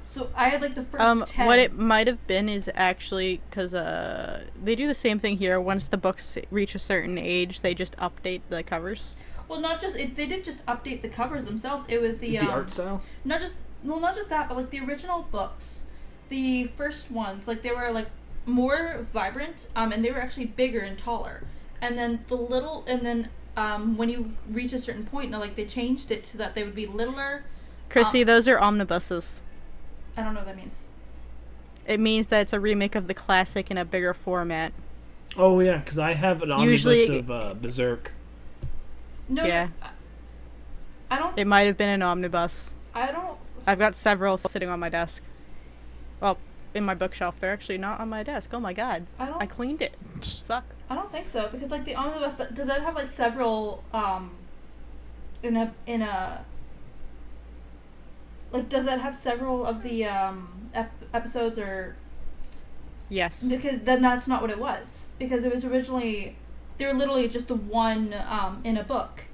So I had like the first 10. What it might have been is actually because they do the same thing here. Once the books reach a certain age, they just update the covers. Well, not just it. They didn't just update the covers themselves. It was the art style? not just that, but like the original books, the first ones, like they were like more vibrant, and they were actually bigger and taller. And then when you reach a certain point, like they changed it so that they would be littler. Chrissy, those are omnibuses. I don't know what that means. It means that it's a remake of the classic in a bigger format. Oh yeah, because I have an omnibus Usually- of Berserk. No, Yeah. I don't. It might have been an omnibus. I don't. I've got several sitting on my desk. Well, in my bookshelf. They're actually not on my desk. Oh my god. I don't. I cleaned it. Fuck. I don't think so, because like the omnibus, does that have like several in a like, does that have several of the episodes, or Yes. because then that's not what it was, because it was originally they were literally just the one in a book,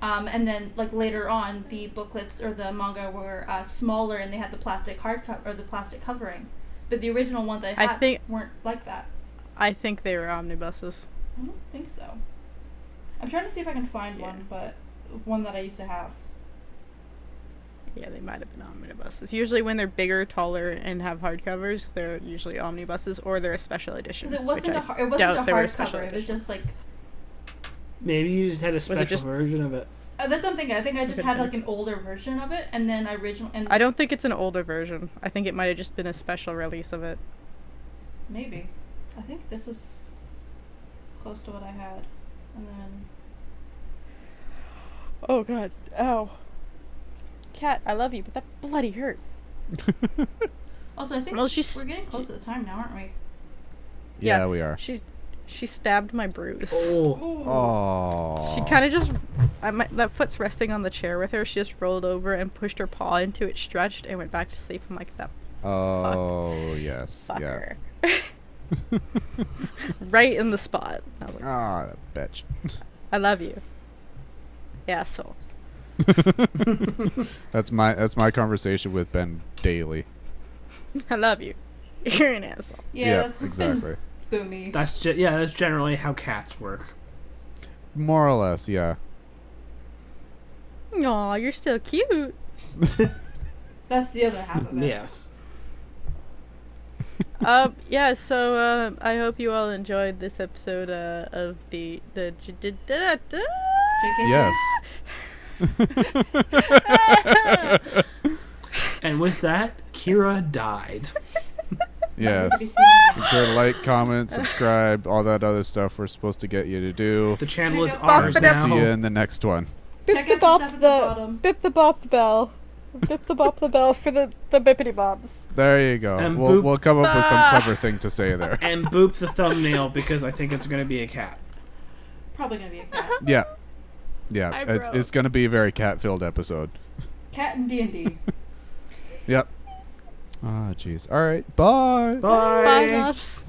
and then like later on the booklets or the manga were smaller and they had the plastic hardcover or the plastic covering, but the original ones I had think- weren't like that. I think they were omnibuses. I don't think so. I'm trying to see if I can find Yeah. one, but one that I used to have. Yeah, they might have been omnibuses. Usually when they're bigger, taller, and have hardcovers, they're usually omnibuses, or they're a special edition. Because it which wasn't I it wasn't doubt a they were special hardcover. It was edition. just like Maybe you just had a it special just- version of it. that's what I'm thinking. I think I just Could've had been. like an older version of it, and then I don't think it's an older version. I think it might have just been a special release of it. maybe. I think this was close to what I had, and then Oh god. Ow. Cat, I love you, but that bloody hurt. also I think Well, we're getting close to the time now, aren't we? Yeah, Yeah. we are. She stabbed my bruise. Oh, Ooh. Oh. She kind of just... that foot's resting on the chair with her. She just rolled over and pushed her paw into it, stretched, and went back to sleep. I'm like, that Oh, yes. Yeah. fucker. Right in the spot. I was like, Ah, that bitch. I love you. Yeah, so. That's my conversation with Ben daily. I love you. You're an asshole. Yeah, that's exactly. boomy. that's that's generally how cats work. More or less, yeah. Aw, you're still cute. That's the other half of it. Yes. Yeah, so I hope you all enjoyed this episode of the JK. Yes. And with that, Kira died. Yes. Be sure to like, comment, subscribe, all that other stuff we're supposed to get you to do. The channel is Check out ours Bop See you now. in the next one. Bip Check the out the bop stuff at the the bottom. bip the bop the bell. Bip the bop the bell for the bippity bobs. There you go. And We'll, boop. we'll come up with some clever thing to say there. And boop the thumbnail because I think it's going to be a cat. Probably gonna be a cat. Yeah. Yeah. Eyebrow. It's going to be a very cat-filled episode. Cat and D&D. Yep. Ah, jeez. All right. Bye. Bye. Bye, loves.